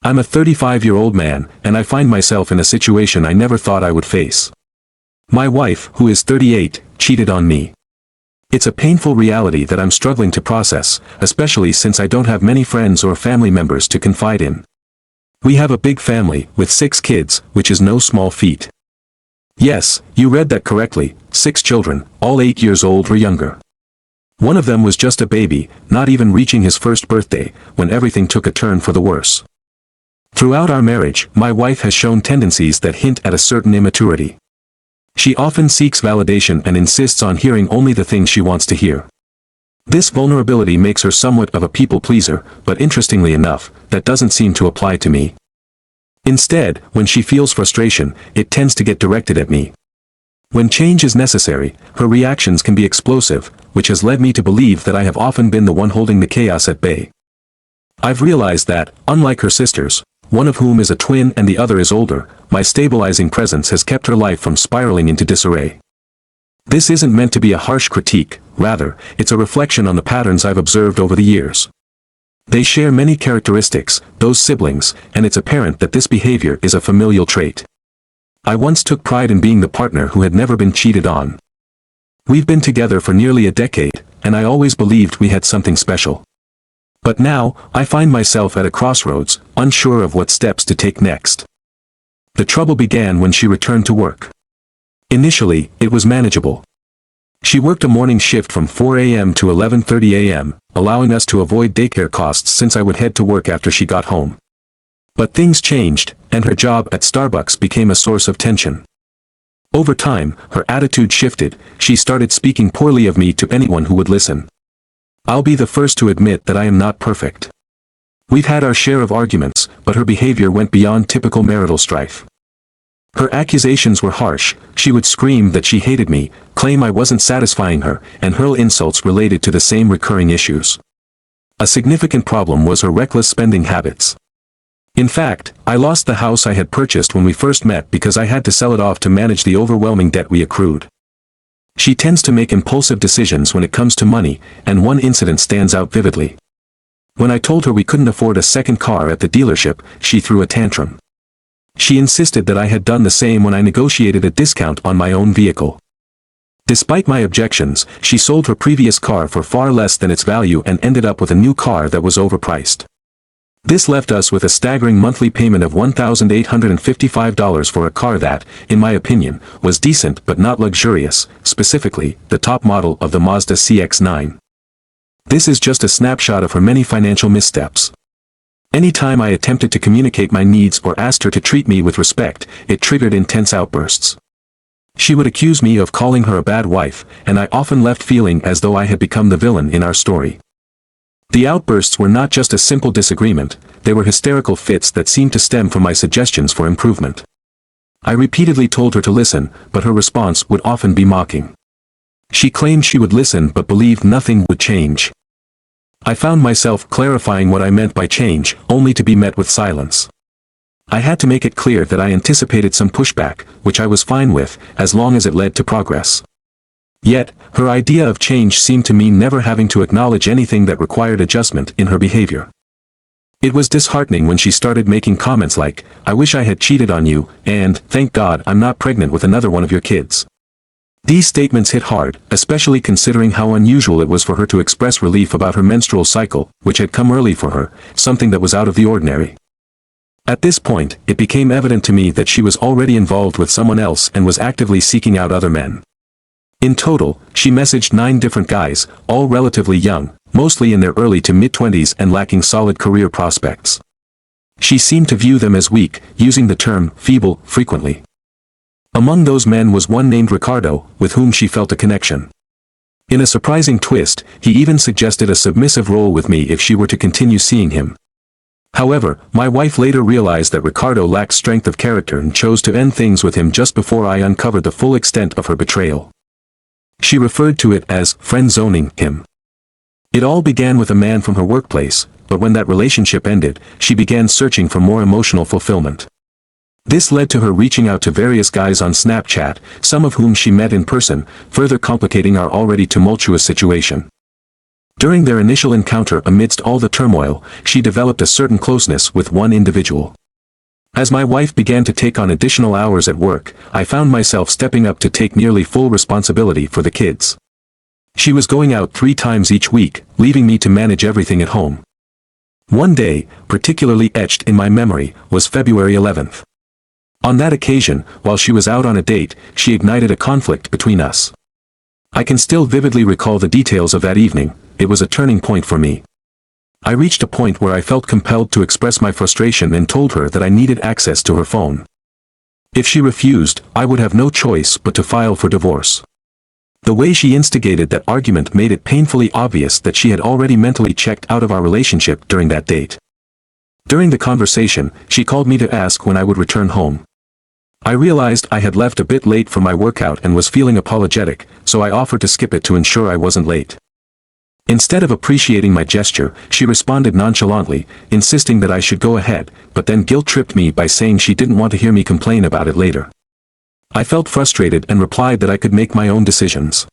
I'm a 35-year-old man, and I find myself in a situation I never thought I would face. My wife, who is 38, cheated on me. It's a painful reality that I'm struggling to process, especially since I don't have many friends or family members to confide in. We have a big family, with 6 kids, which is no small feat. Yes, you read that correctly, 6 children, all 8 years old or younger. One of them was just a baby, not even reaching his first birthday, when everything took a turn for the worse. Throughout our marriage, my wife has shown tendencies that hint at a certain immaturity. She often seeks validation and insists on hearing only the things she wants to hear. This vulnerability makes her somewhat of a people pleaser, but interestingly enough, that doesn't seem to apply to me. Instead, when she feels frustration, it tends to get directed at me. When change is necessary, her reactions can be explosive, which has led me to believe that I have often been the one holding the chaos at bay. I've realized that, unlike her sisters, one of whom is a twin and the other is older, my stabilizing presence has kept her life from spiraling into disarray. This isn't meant to be a harsh critique, rather, it's a reflection on the patterns I've observed over the years. They share many characteristics, those siblings, and it's apparent that this behavior is a familial trait. I once took pride in being the partner who had never been cheated on. We've been together for nearly a decade, and I always believed we had something special. But now, I find myself at a crossroads, unsure of what steps to take next. The trouble began when she returned to work. Initially, it was manageable. She worked a morning shift from 4 a.m. to 11:30 a.m., allowing us to avoid daycare costs since I would head to work after she got home. But things changed, and her job at Starbucks became a source of tension. Over time, her attitude shifted. She started speaking poorly of me to anyone who would listen. I'll be the first to admit that I am not perfect. We've had our share of arguments, but her behavior went beyond typical marital strife. Her accusations were harsh. She would scream that she hated me, claim I wasn't satisfying her, and hurl insults related to the same recurring issues. A significant problem was her reckless spending habits. In fact, I lost the house I had purchased when we first met because I had to sell it off to manage the overwhelming debt we accrued. She tends to make impulsive decisions when it comes to money, and one incident stands out vividly. When I told her we couldn't afford a second car at the dealership, she threw a tantrum. She insisted that I had done the same when I negotiated a discount on my own vehicle. Despite my objections, she sold her previous car for far less than its value and ended up with a new car that was overpriced. This left us with a staggering monthly payment of $1,855 for a car that, in my opinion, was decent but not luxurious, specifically, the top model of the Mazda CX-9. This is just a snapshot of her many financial missteps. Anytime I attempted to communicate my needs or asked her to treat me with respect, it triggered intense outbursts. She would accuse me of calling her a bad wife, and I often left feeling as though I had become the villain in our story. The outbursts were not just a simple disagreement, they were hysterical fits that seemed to stem from my suggestions for improvement. I repeatedly told her to listen, but her response would often be mocking. She claimed she would listen but believed nothing would change. I found myself clarifying what I meant by change, only to be met with silence. I had to make it clear that I anticipated some pushback, which I was fine with, as long as it led to progress. Yet, her idea of change seemed to mean never having to acknowledge anything that required adjustment in her behavior. It was disheartening when she started making comments like, "I wish I had cheated on you," and, "Thank God I'm not pregnant with another one of your kids." These statements hit hard, especially considering how unusual it was for her to express relief about her menstrual cycle, which had come early for her, something that was out of the ordinary. At this point, it became evident to me that she was already involved with someone else and was actively seeking out other men. In total, she messaged 9 different guys, all relatively young, mostly in their early to mid-20s and lacking solid career prospects. She seemed to view them as weak, using the term feeble frequently. Among those men was one named Ricardo, with whom she felt a connection. In a surprising twist, he even suggested a submissive role with me if she were to continue seeing him. However, my wife later realized that Ricardo lacked strength of character and chose to end things with him just before I uncovered the full extent of her betrayal. She referred to it as friend-zoning him. It all began with a man from her workplace, but when that relationship ended, she began searching for more emotional fulfillment. This led to her reaching out to various guys on Snapchat, some of whom she met in person, further complicating our already tumultuous situation. During their initial encounter amidst all the turmoil, she developed a certain closeness with one individual. As my wife began to take on additional hours at work, I found myself stepping up to take nearly full responsibility for the kids. She was going out 3 times each week, leaving me to manage everything at home. One day, particularly etched in my memory, was February 11th. On that occasion, while she was out on a date, she ignited a conflict between us. I can still vividly recall the details of that evening. It was a turning point for me. I reached a point where I felt compelled to express my frustration and told her that I needed access to her phone. If she refused, I would have no choice but to file for divorce. The way she instigated that argument made it painfully obvious that she had already mentally checked out of our relationship during that date. During the conversation, she called me to ask when I would return home. I realized I had left a bit late for my workout and was feeling apologetic, so I offered to skip it to ensure I wasn't late. Instead of appreciating my gesture, she responded nonchalantly, insisting that I should go ahead, but then guilt-tripped me by saying she didn't want to hear me complain about it later. I felt frustrated and replied that I could make my own decisions.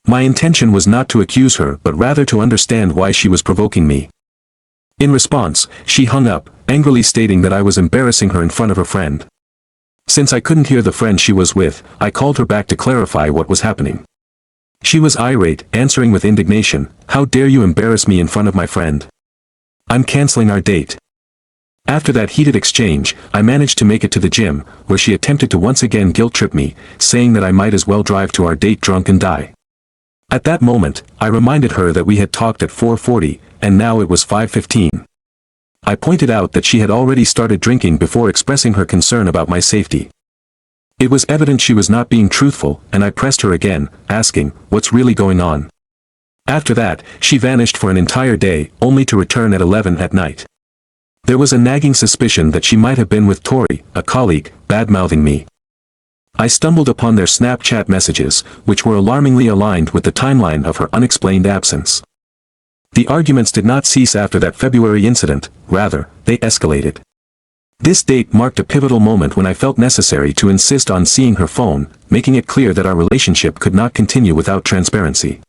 My intention was not to accuse her but rather to understand why she was provoking me. In response, she hung up, angrily stating that I was embarrassing her in front of her friend. Since I couldn't hear the friend she was with, I called her back to clarify what was happening. She was irate, answering with indignation, "How dare you embarrass me in front of my friend? I'm canceling our date." After that heated exchange, I managed to make it to the gym, where she attempted to once again guilt-trip me, saying that I might as well drive to our date drunk and die. At that moment, I reminded her that we had talked at 4:40, and now it was 5:15. I pointed out that she had already started drinking before expressing her concern about my safety. It was evident she was not being truthful, and I pressed her again, asking, "What's really going on?" After that, she vanished for an entire day, only to return at 11 at night. There was a nagging suspicion that she might have been with Tori, a colleague, bad-mouthing me. I stumbled upon their Snapchat messages, which were alarmingly aligned with the timeline of her unexplained absence. The arguments did not cease after that February incident, rather, they escalated. This date marked a pivotal moment when I felt necessary to insist on seeing her phone, making it clear that our relationship could not continue without transparency.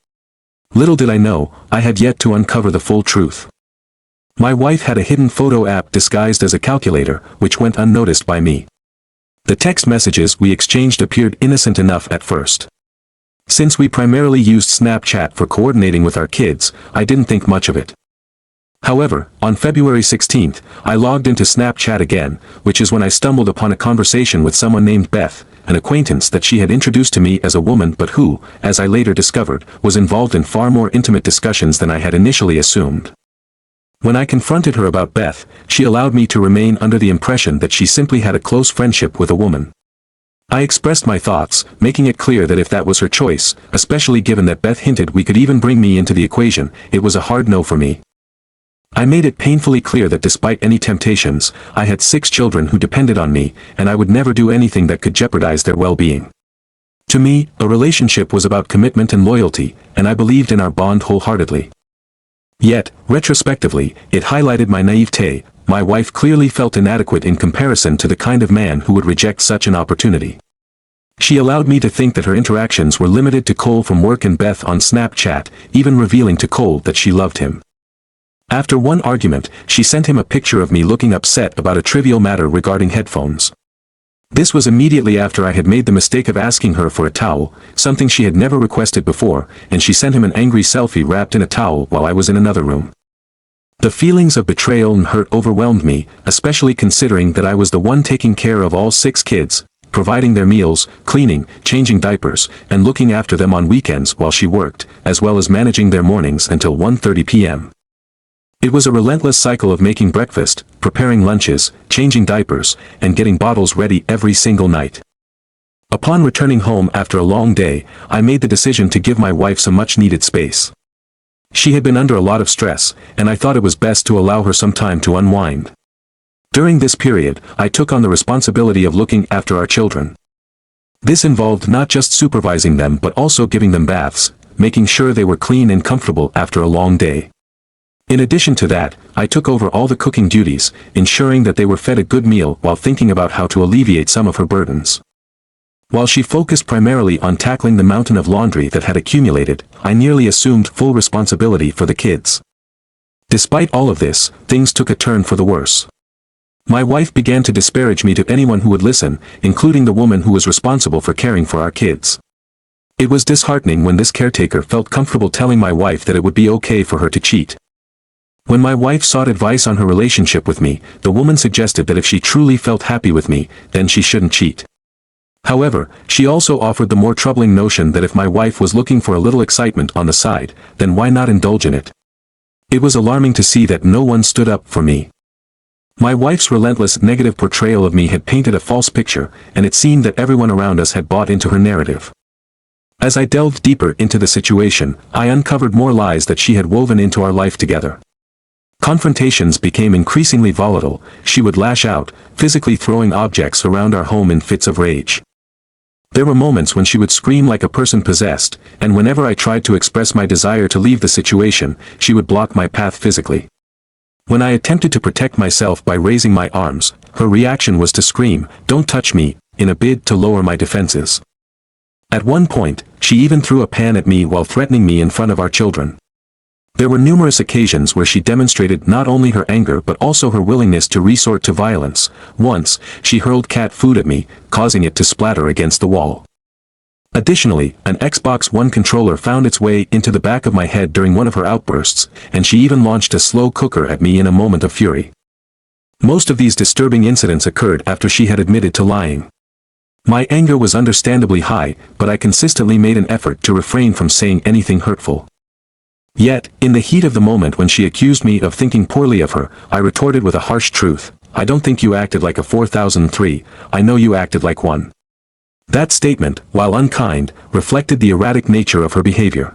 Little did I know, I had yet to uncover the full truth. My wife had a hidden photo app disguised as a calculator, which went unnoticed by me. The text messages we exchanged appeared innocent enough at first. Since we primarily used Snapchat for coordinating with our kids, I didn't think much of it. However, on February 16th, I logged into Snapchat again, which is when I stumbled upon a conversation with someone named Beth, an acquaintance that she had introduced to me as a woman but who, as I later discovered, was involved in far more intimate discussions than I had initially assumed. When I confronted her about Beth, she allowed me to remain under the impression that she simply had a close friendship with a woman. I expressed my thoughts, making it clear that if that was her choice, especially given that Beth hinted we could even bring me into the equation, it was a hard no for me. I made it painfully clear that despite any temptations, I had 6 children who depended on me, and I would never do anything that could jeopardize their well-being. To me, a relationship was about commitment and loyalty, and I believed in our bond wholeheartedly. Yet, retrospectively, it highlighted my naivete. My wife clearly felt inadequate in comparison to the kind of man who would reject such an opportunity. She allowed me to think that her interactions were limited to Cole from work and Beth on Snapchat, even revealing to Cole that she loved him. After one argument, she sent him a picture of me looking upset about a trivial matter regarding headphones. This was immediately after I had made the mistake of asking her for a towel, something she had never requested before, and she sent him an angry selfie wrapped in a towel while I was in another room. The feelings of betrayal and hurt overwhelmed me, especially considering that I was the one taking care of all 6 kids, providing their meals, cleaning, changing diapers, and looking after them on weekends while she worked, as well as managing their mornings until 1:30 p.m. It was a relentless cycle of making breakfast, preparing lunches, changing diapers, and getting bottles ready every single night. Upon returning home after a long day, I made the decision to give my wife some much-needed space. She had been under a lot of stress, and I thought it was best to allow her some time to unwind. During this period, I took on the responsibility of looking after our children. This involved not just supervising them but also giving them baths, making sure they were clean and comfortable after a long day. In addition to that, I took over all the cooking duties, ensuring that they were fed a good meal while thinking about how to alleviate some of her burdens. While she focused primarily on tackling the mountain of laundry that had accumulated, I nearly assumed full responsibility for the kids. Despite all of this, things took a turn for the worse. My wife began to disparage me to anyone who would listen, including the woman who was responsible for caring for our kids. It was disheartening when this caretaker felt comfortable telling my wife that it would be okay for her to cheat. When my wife sought advice on her relationship with me, the woman suggested that if she truly felt happy with me, then she shouldn't cheat. However, she also offered the more troubling notion that if my wife was looking for a little excitement on the side, then why not indulge in it? It was alarming to see that no one stood up for me. My wife's relentless negative portrayal of me had painted a false picture, and it seemed that everyone around us had bought into her narrative. As I delved deeper into the situation, I uncovered more lies that she had woven into our life together. Confrontations became increasingly volatile. She would lash out, physically throwing objects around our home in fits of rage. There were moments when she would scream like a person possessed, and whenever I tried to express my desire to leave the situation, she would block my path physically. When I attempted to protect myself by raising my arms, her reaction was to scream, "Don't touch me," in a bid to lower my defenses. At one point, she even threw a pan at me while threatening me in front of our children. There were numerous occasions where she demonstrated not only her anger but also her willingness to resort to violence. Once, she hurled cat food at me, causing it to splatter against the wall. Additionally, an Xbox One controller found its way into the back of my head during one of her outbursts, and she even launched a slow cooker at me in a moment of fury. Most of these disturbing incidents occurred after she had admitted to lying. My anger was understandably high, but I consistently made an effort to refrain from saying anything hurtful. Yet, in the heat of the moment when she accused me of thinking poorly of her, I retorted with a harsh truth. "I don't think you acted like a 4003, I know you acted like one." That statement, while unkind, reflected the erratic nature of her behavior.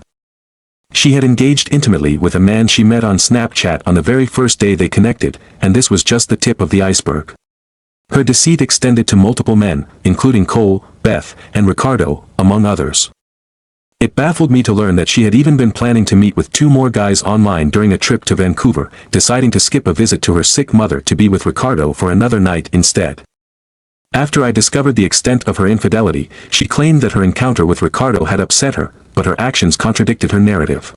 She had engaged intimately with a man she met on Snapchat on the very first day they connected, and this was just the tip of the iceberg. Her deceit extended to multiple men, including Cole, Beth, and Ricardo, among others. It baffled me to learn that she had even been planning to meet with 2 more guys online during a trip to Vancouver, deciding to skip a visit to her sick mother to be with Ricardo for another night instead. After I discovered the extent of her infidelity, she claimed that her encounter with Ricardo had upset her, but her actions contradicted her narrative.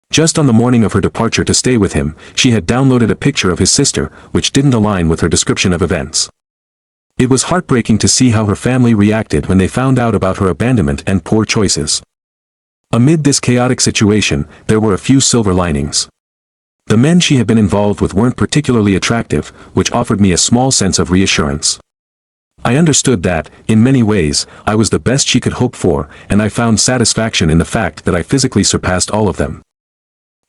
Just on the morning of her departure to stay with him, she had downloaded a picture of his sister, which didn't align with her description of events. It was heartbreaking to see how her family reacted when they found out about her abandonment and poor choices. Amid this chaotic situation, there were a few silver linings. The men she had been involved with weren't particularly attractive, which offered me a small sense of reassurance. I understood that, in many ways, I was the best she could hope for, and I found satisfaction in the fact that I physically surpassed all of them.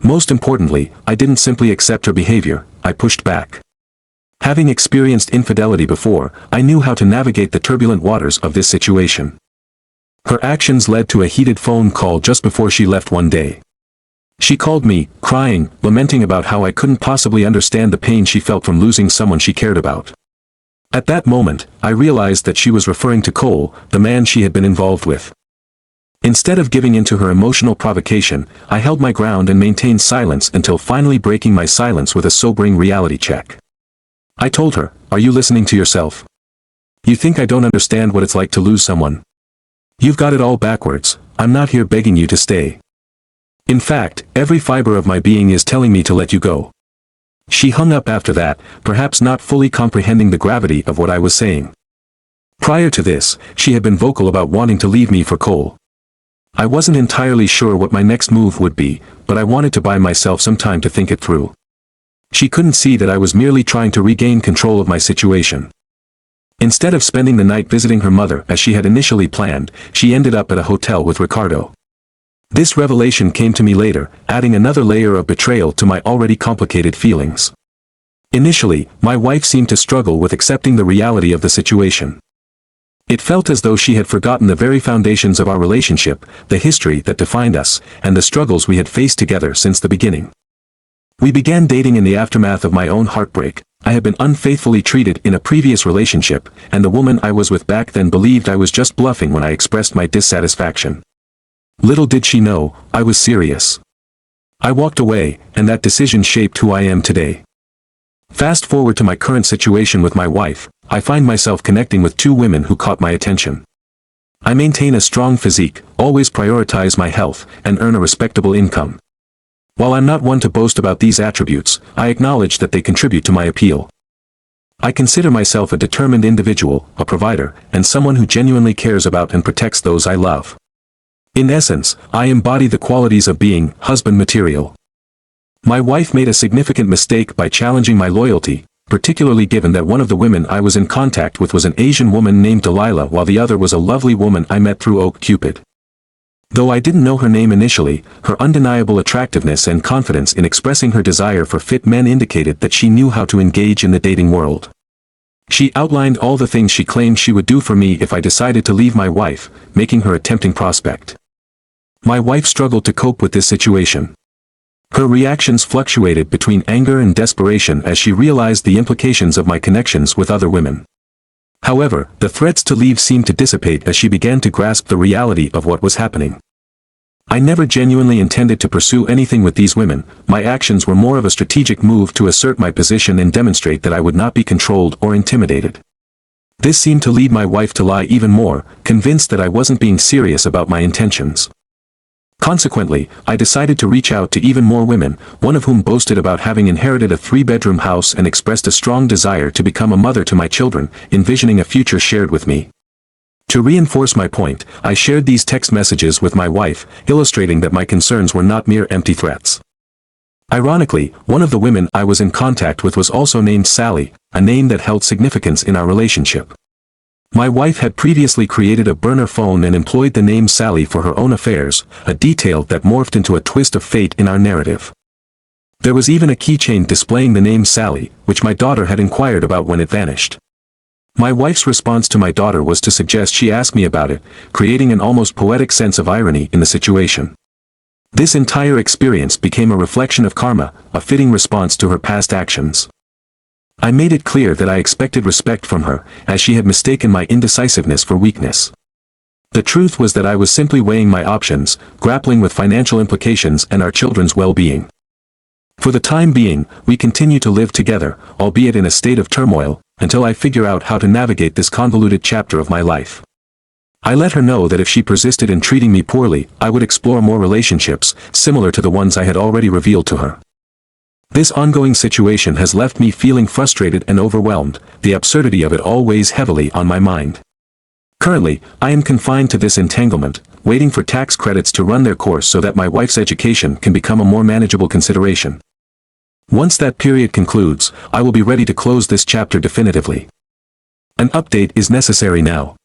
Most importantly, I didn't simply accept her behavior, I pushed back. Having experienced infidelity before, I knew how to navigate the turbulent waters of this situation. Her actions led to a heated phone call just before she left one day. She called me, crying, lamenting about how I couldn't possibly understand the pain she felt from losing someone she cared about. At that moment, I realized that she was referring to Cole, the man she had been involved with. Instead of giving in to her emotional provocation, I held my ground and maintained silence until finally breaking my silence with a sobering reality check. I told her, "Are you listening to yourself? You think I don't understand what it's like to lose someone? You've got it all backwards. I'm not here begging you to stay. In fact, every fiber of my being is telling me to let you go." She hung up after that, perhaps not fully comprehending the gravity of what I was saying. Prior to this, she had been vocal about wanting to leave me for Cole. I wasn't entirely sure what my next move would be, but I wanted to buy myself some time to think it through. She couldn't see that I was merely trying to regain control of my situation. Instead of spending the night visiting her mother as she had initially planned, she ended up at a hotel with Ricardo. This revelation came to me later, adding another layer of betrayal to my already complicated feelings. Initially, my wife seemed to struggle with accepting the reality of the situation. It felt as though she had forgotten the very foundations of our relationship, the history that defined us, and the struggles we had faced together since the beginning. We began dating in the aftermath of my own heartbreak. I had been unfaithfully treated in a previous relationship, and the woman I was with back then believed I was just bluffing when I expressed my dissatisfaction. Little did she know, I was serious. I walked away, and that decision shaped who I am today. Fast forward to my current situation with my wife, I find myself connecting with 2 women who caught my attention. I maintain a strong physique, always prioritize my health, and earn a respectable income. While I'm not one to boast about these attributes, I acknowledge that they contribute to my appeal. I consider myself a determined individual, a provider, and someone who genuinely cares about and protects those I love. In essence, I embody the qualities of being husband material. My wife made a significant mistake by challenging my loyalty, particularly given that one of the women I was in contact with was an Asian woman named Delilah while the other was a lovely woman I met through OkCupid. Though I didn't know her name initially, her undeniable attractiveness and confidence in expressing her desire for fit men indicated that she knew how to engage in the dating world. She outlined all the things she claimed she would do for me if I decided to leave my wife, making her a tempting prospect. My wife struggled to cope with this situation. Her reactions fluctuated between anger and desperation as she realized the implications of my connections with other women. However, the threats to leave seemed to dissipate as she began to grasp the reality of what was happening. I never genuinely intended to pursue anything with these women. My actions were more of a strategic move to assert my position and demonstrate that I would not be controlled or intimidated. This seemed to lead my wife to lie even more, convinced that I wasn't being serious about my intentions. Consequently, I decided to reach out to even more women, one of whom boasted about having inherited a 3-bedroom house and expressed a strong desire to become a mother to my children, envisioning a future shared with me. To reinforce my point, I shared these text messages with my wife, illustrating that my concerns were not mere empty threats. Ironically, one of the women I was in contact with was also named Sally, a name that held significance in our relationship. My wife had previously created a burner phone and employed the name Sally for her own affairs, a detail that morphed into a twist of fate in our narrative. There was even a keychain displaying the name Sally, which my daughter had inquired about when it vanished. My wife's response to my daughter was to suggest she ask me about it, creating an almost poetic sense of irony in the situation. This entire experience became a reflection of karma, a fitting response to her past actions. I made it clear that I expected respect from her, as she had mistaken my indecisiveness for weakness. The truth was that I was simply weighing my options, grappling with financial implications and our children's well-being. For the time being, we continue to live together, albeit in a state of turmoil, until I figure out how to navigate this convoluted chapter of my life. I let her know that if she persisted in treating me poorly, I would explore more relationships, similar to the ones I had already revealed to her. This ongoing situation has left me feeling frustrated and overwhelmed. The absurdity of it all weighs heavily on my mind. Currently, I am confined to this entanglement, waiting for tax credits to run their course so that my wife's education can become a more manageable consideration. Once that period concludes, I will be ready to close this chapter definitively. An update is necessary now.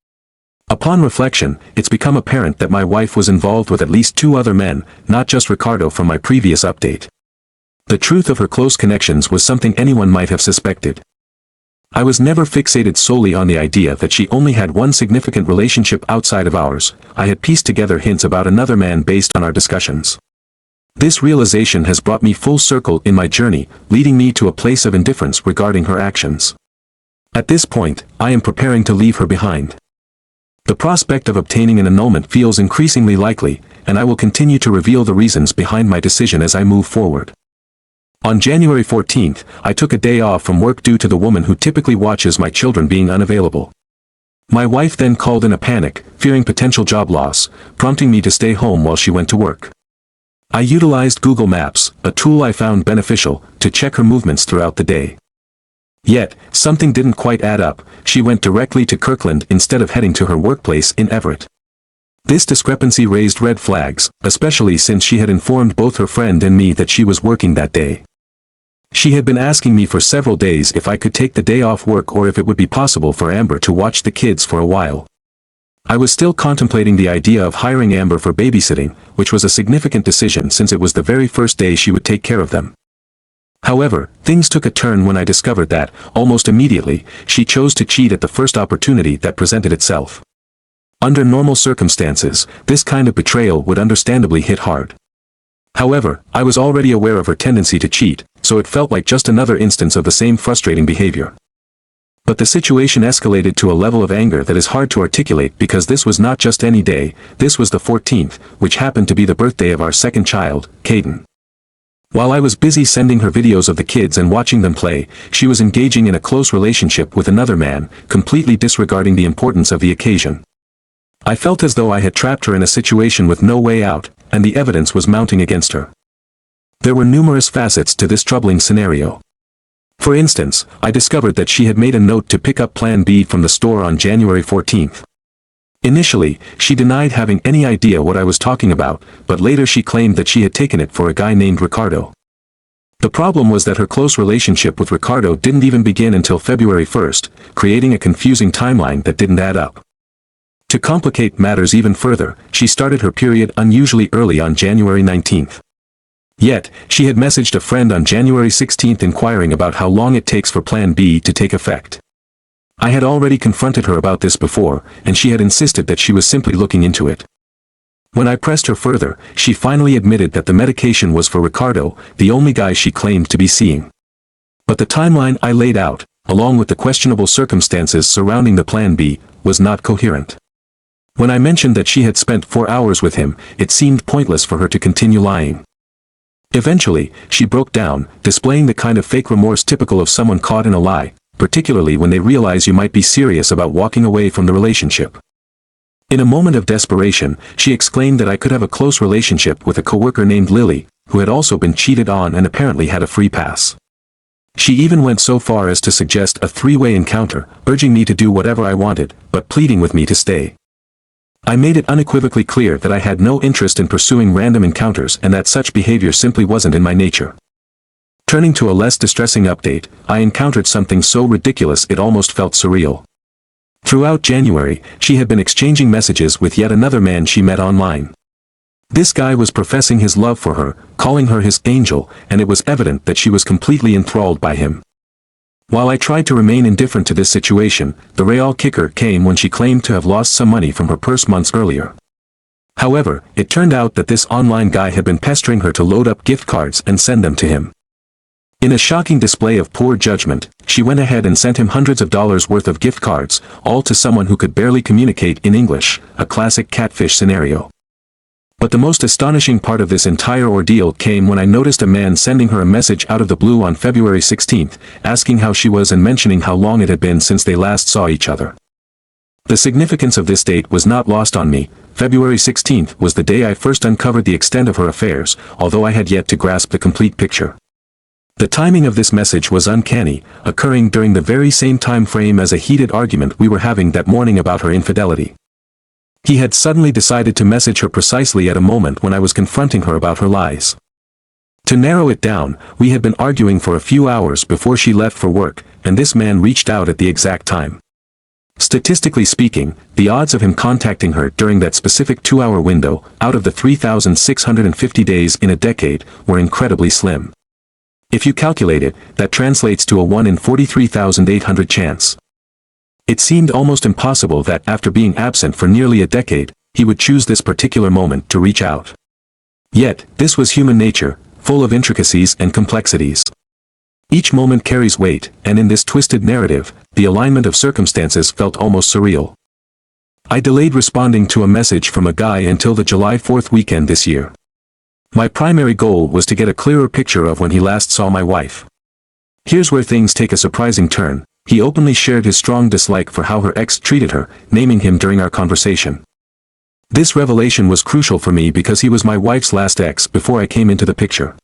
Upon reflection, it's become apparent that my wife was involved with at least 2 other men, not just Ricardo from my previous update. The truth of her close connections was something anyone might have suspected. I was never fixated solely on the idea that she only had one significant relationship outside of ours. I had pieced together hints about another man based on our discussions. This realization has brought me full circle in my journey, leading me to a place of indifference regarding her actions. At this point, I am preparing to leave her behind. The prospect of obtaining an annulment feels increasingly likely, and I will continue to reveal the reasons behind my decision as I move forward. On January 14th, I took a day off from work due to the woman who typically watches my children being unavailable. My wife then called in a panic, fearing potential job loss, prompting me to stay home while she went to work. I utilized Google Maps, a tool I found beneficial, to check her movements throughout the day. Yet, something didn't quite add up. She went directly to Kirkland instead of heading to her workplace in Everett. This discrepancy raised red flags, especially since she had informed both her friend and me that she was working that day. She had been asking me for several days if I could take the day off work or if it would be possible for Amber to watch the kids for a while. I was still contemplating the idea of hiring Amber for babysitting, which was a significant decision since it was the very first day she would take care of them. However, things took a turn when I discovered that, almost immediately, she chose to cheat at the first opportunity that presented itself. Under normal circumstances, this kind of betrayal would understandably hit hard. However, I was already aware of her tendency to cheat, so it felt like just another instance of the same frustrating behavior. But the situation escalated to a level of anger that is hard to articulate because this was not just any day. This was the 14th, which happened to be the birthday of our second child, Caden. While I was busy sending her videos of the kids and watching them play, she was engaging in a close relationship with another man, completely disregarding the importance of the occasion. I felt as though I had trapped her in a situation with no way out, and the evidence was mounting against her. There were numerous facets to this troubling scenario. For instance, I discovered that she had made a note to pick up Plan B from the store on January 14th. Initially, she denied having any idea what I was talking about, but later she claimed that she had taken it for a guy named Ricardo. The problem was that her close relationship with Ricardo didn't even begin until February 1st, creating a confusing timeline that didn't add up. To complicate matters even further, she started her period unusually early on January 19th. Yet, she had messaged a friend on January 16th inquiring about how long it takes for Plan B to take effect. I had already confronted her about this before, and she had insisted that she was simply looking into it. When I pressed her further, she finally admitted that the medication was for Ricardo, the only guy she claimed to be seeing. But the timeline I laid out, along with the questionable circumstances surrounding the Plan B, was not coherent. When I mentioned that she had spent 4 hours with him, it seemed pointless for her to continue lying. Eventually, she broke down, displaying the kind of fake remorse typical of someone caught in a lie, particularly when they realize you might be serious about walking away from the relationship. In a moment of desperation, she exclaimed that I could have a close relationship with a coworker named Lily, who had also been cheated on and apparently had a free pass. She even went so far as to suggest a three-way encounter, urging me to do whatever I wanted, but pleading with me to stay. I made it unequivocally clear that I had no interest in pursuing random encounters and that such behavior simply wasn't in my nature. Turning to a less distressing update, I encountered something so ridiculous it almost felt surreal. Throughout January, she had been exchanging messages with yet another man she met online. This guy was professing his love for her, calling her his angel, and it was evident that she was completely enthralled by him. While I tried to remain indifferent to this situation, the real kicker came when she claimed to have lost some money from her purse months earlier. However, it turned out that this online guy had been pestering her to load up gift cards and send them to him. In a shocking display of poor judgment, she went ahead and sent him hundreds of dollars worth of gift cards, all to someone who could barely communicate in English, a classic catfish scenario. But the most astonishing part of this entire ordeal came when I noticed a man sending her a message out of the blue on February 16th, asking how she was and mentioning how long it had been since they last saw each other. The significance of this date was not lost on me. February 16th was the day I first uncovered the extent of her affairs, although I had yet to grasp the complete picture. The timing of this message was uncanny, occurring during the very same time frame as a heated argument we were having that morning about her infidelity. He had suddenly decided to message her precisely at a moment when I was confronting her about her lies. To narrow it down, we had been arguing for a few hours before she left for work, and this man reached out at the exact time. Statistically speaking, the odds of him contacting her during that specific 2-hour window, out of the 3,650 days in a decade, were incredibly slim. If you calculate it, that translates to a 1 in 43,800 chance. It seemed almost impossible that after being absent for nearly a decade, he would choose this particular moment to reach out. Yet, this was human nature, full of intricacies and complexities. Each moment carries weight, and in this twisted narrative, the alignment of circumstances felt almost surreal. I delayed responding to a message from a guy until the July 4th weekend this year. My primary goal was to get a clearer picture of when he last saw my wife. Here's where things take a surprising turn. He openly shared his strong dislike for how her ex treated her, naming him during our conversation. This revelation was crucial for me because he was my wife's last ex before I came into the picture.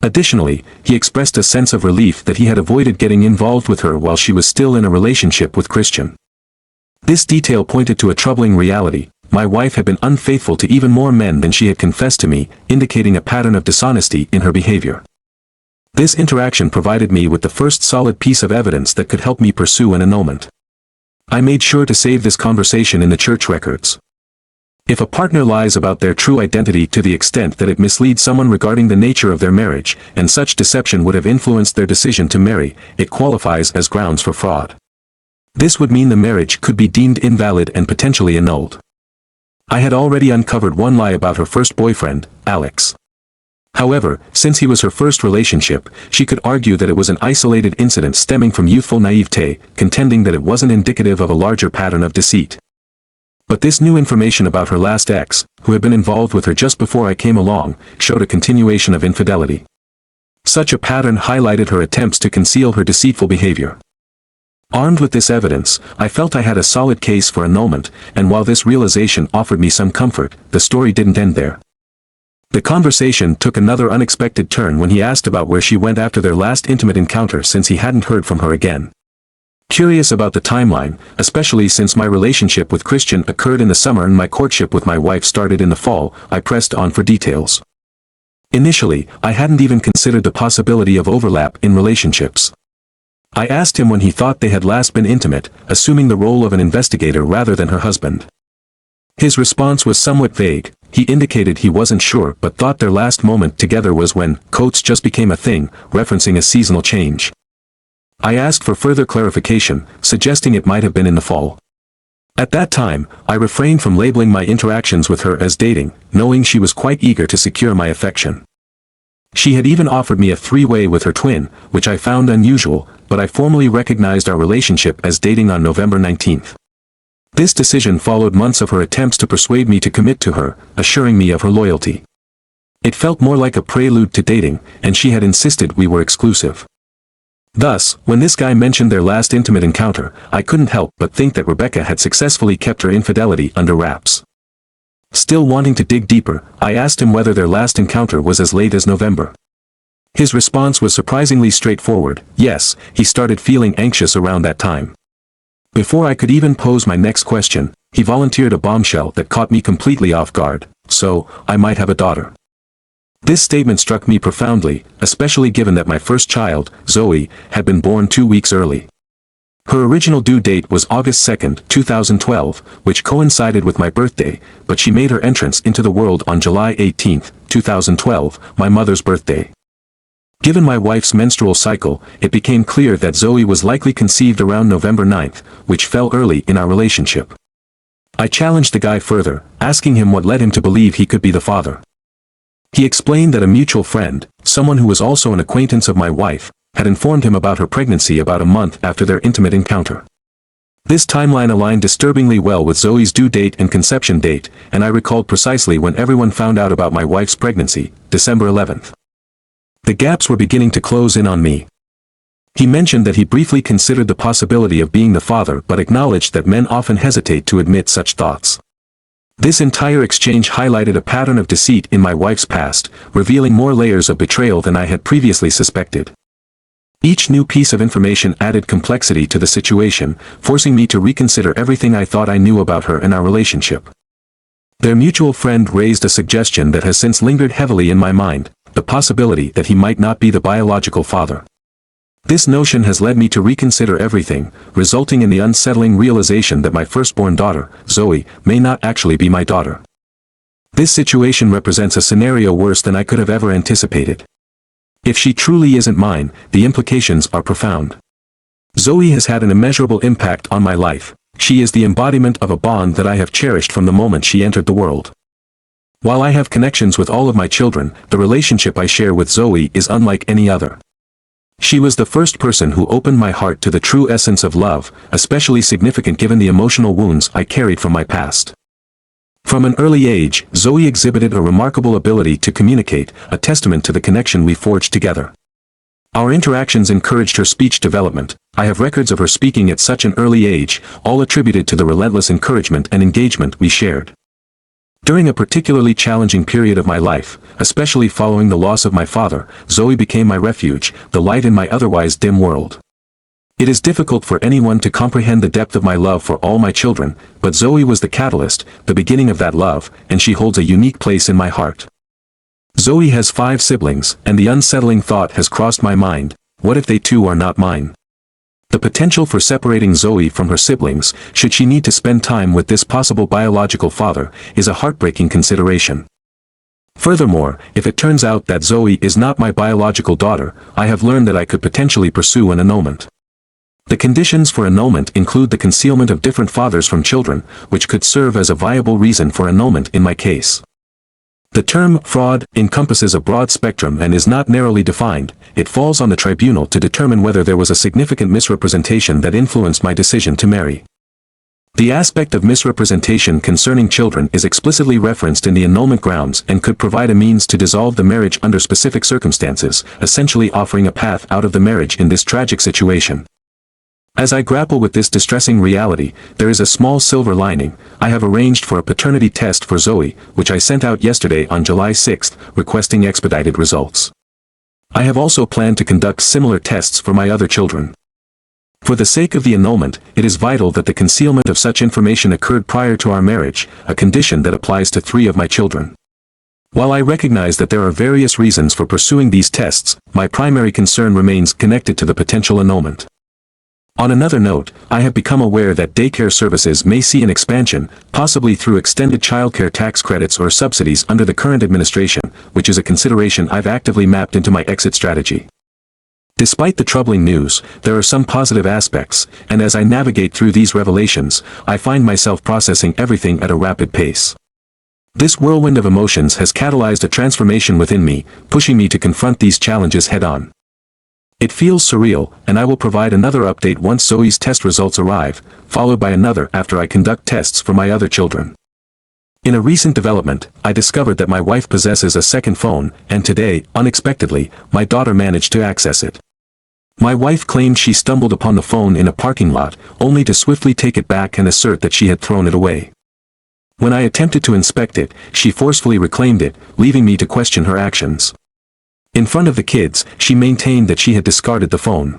Additionally, he expressed a sense of relief that he had avoided getting involved with her while she was still in a relationship with Christian. This detail pointed to a troubling reality. My wife had been unfaithful to even more men than she had confessed to me, indicating a pattern of dishonesty in her behavior. This interaction provided me with the first solid piece of evidence that could help me pursue an annulment. I made sure to save this conversation in the church records. If a partner lies about their true identity to the extent that it misleads someone regarding the nature of their marriage, and such deception would have influenced their decision to marry, it qualifies as grounds for fraud. This would mean the marriage could be deemed invalid and potentially annulled. I had already uncovered one lie about her first boyfriend, Alex. However, since he was her first relationship, she could argue that it was an isolated incident stemming from youthful naivete, contending that it wasn't indicative of a larger pattern of deceit. But this new information about her last ex, who had been involved with her just before I came along, showed a continuation of infidelity. Such a pattern highlighted her attempts to conceal her deceitful behavior. Armed with this evidence, I felt I had a solid case for annulment, and while this realization offered me some comfort, the story didn't end there. The conversation took another unexpected turn when he asked about where she went after their last intimate encounter since he hadn't heard from her again. Curious about the timeline, especially since my relationship with Christian occurred in the summer and my courtship with my wife started in the fall, I pressed on for details. Initially, I hadn't even considered the possibility of overlap in relationships. I asked him when he thought they had last been intimate, assuming the role of an investigator rather than her husband. His response was somewhat vague. He indicated he wasn't sure but thought their last moment together was when coats just became a thing, referencing a seasonal change. I asked for further clarification, suggesting it might have been in the fall. At that time, I refrained from labeling my interactions with her as dating, knowing she was quite eager to secure my affection. She had even offered me a three-way with her twin, which I found unusual, but I formally recognized our relationship as dating on November 19th. This decision followed months of her attempts to persuade me to commit to her, assuring me of her loyalty. It felt more like a prelude to dating, and she had insisted we were exclusive. Thus, when this guy mentioned their last intimate encounter, I couldn't help but think that Rebecca had successfully kept her infidelity under wraps. Still wanting to dig deeper, I asked him whether their last encounter was as late as November. His response was surprisingly straightforward. Yes, he started feeling anxious around that time. Before I could even pose my next question, he volunteered a bombshell that caught me completely off guard. So, I might have a daughter. This statement struck me profoundly, especially given that my first child, Zoe, had been born 2 weeks early. Her original due date was August 2, 2012, which coincided with my birthday, but she made her entrance into the world on July 18, 2012, my mother's birthday. Given my wife's menstrual cycle, it became clear that Zoe was likely conceived around November 9, which fell early in our relationship. I challenged the guy further, asking him what led him to believe he could be the father. He explained that a mutual friend, someone who was also an acquaintance of my wife, had informed him about her pregnancy about a month after their intimate encounter. This timeline aligned disturbingly well with Zoe's due date and conception date, and I recalled precisely when everyone found out about my wife's pregnancy, December 11th. The gaps were beginning to close in on me. He mentioned that he briefly considered the possibility of being the father but acknowledged that men often hesitate to admit such thoughts. This entire exchange highlighted a pattern of deceit in my wife's past, revealing more layers of betrayal than I had previously suspected. Each new piece of information added complexity to the situation, forcing me to reconsider everything I thought I knew about her and our relationship. Their mutual friend raised a suggestion that has since lingered heavily in my mind, the possibility that he might not be the biological father. This notion has led me to reconsider everything, resulting in the unsettling realization that my firstborn daughter, Zoe, may not actually be my daughter. This situation represents a scenario worse than I could have ever anticipated. If she truly isn't mine, the implications are profound. Zoe has had an immeasurable impact on my life. She is the embodiment of a bond that I have cherished from the moment she entered the world. While I have connections with all of my children, the relationship I share with Zoe is unlike any other. She was the first person who opened my heart to the true essence of love, especially significant given the emotional wounds I carried from my past. From an early age, Zoe exhibited a remarkable ability to communicate, a testament to the connection we forged together. Our interactions encouraged her speech development. I have records of her speaking at such an early age, all attributed to the relentless encouragement and engagement we shared. During a particularly challenging period of my life, especially following the loss of my father, Zoe became my refuge, the light in my otherwise dim world. It is difficult for anyone to comprehend the depth of my love for all my children, but Zoe was the catalyst, the beginning of that love, and she holds a unique place in my heart. Zoe has 5 siblings, and the unsettling thought has crossed my mind, what if they too are not mine? The potential for separating Zoe from her siblings, should she need to spend time with this possible biological father, is a heartbreaking consideration. Furthermore, if it turns out that Zoe is not my biological daughter, I have learned that I could potentially pursue an annulment. The conditions for annulment include the concealment of different fathers from children, which could serve as a viable reason for annulment in my case. The term fraud encompasses a broad spectrum and is not narrowly defined. It falls on the tribunal to determine whether there was a significant misrepresentation that influenced my decision to marry. The aspect of misrepresentation concerning children is explicitly referenced in the annulment grounds and could provide a means to dissolve the marriage under specific circumstances, essentially offering a path out of the marriage in this tragic situation. As I grapple with this distressing reality, there is a small silver lining. I have arranged for a paternity test for Zoe, which I sent out yesterday on July 6th, requesting expedited results. I have also planned to conduct similar tests for my other children. For the sake of the annulment, it is vital that the concealment of such information occurred prior to our marriage, a condition that applies to 3 of my children. While I recognize that there are various reasons for pursuing these tests, my primary concern remains connected to the potential annulment. On another note, I have become aware that daycare services may see an expansion, possibly through extended childcare tax credits or subsidies under the current administration, which is a consideration I've actively mapped into my exit strategy. Despite the troubling news, there are some positive aspects, and as I navigate through these revelations, I find myself processing everything at a rapid pace. This whirlwind of emotions has catalyzed a transformation within me, pushing me to confront these challenges head-on. It feels surreal, and I will provide another update once Zoe's test results arrive, followed by another after I conduct tests for my other children. In a recent development, I discovered that my wife possesses a second phone, and today, unexpectedly, my daughter managed to access it. My wife claimed she stumbled upon the phone in a parking lot, only to swiftly take it back and assert that she had thrown it away. When I attempted to inspect it, she forcefully reclaimed it, leaving me to question her actions. In front of the kids, she maintained that she had discarded the phone.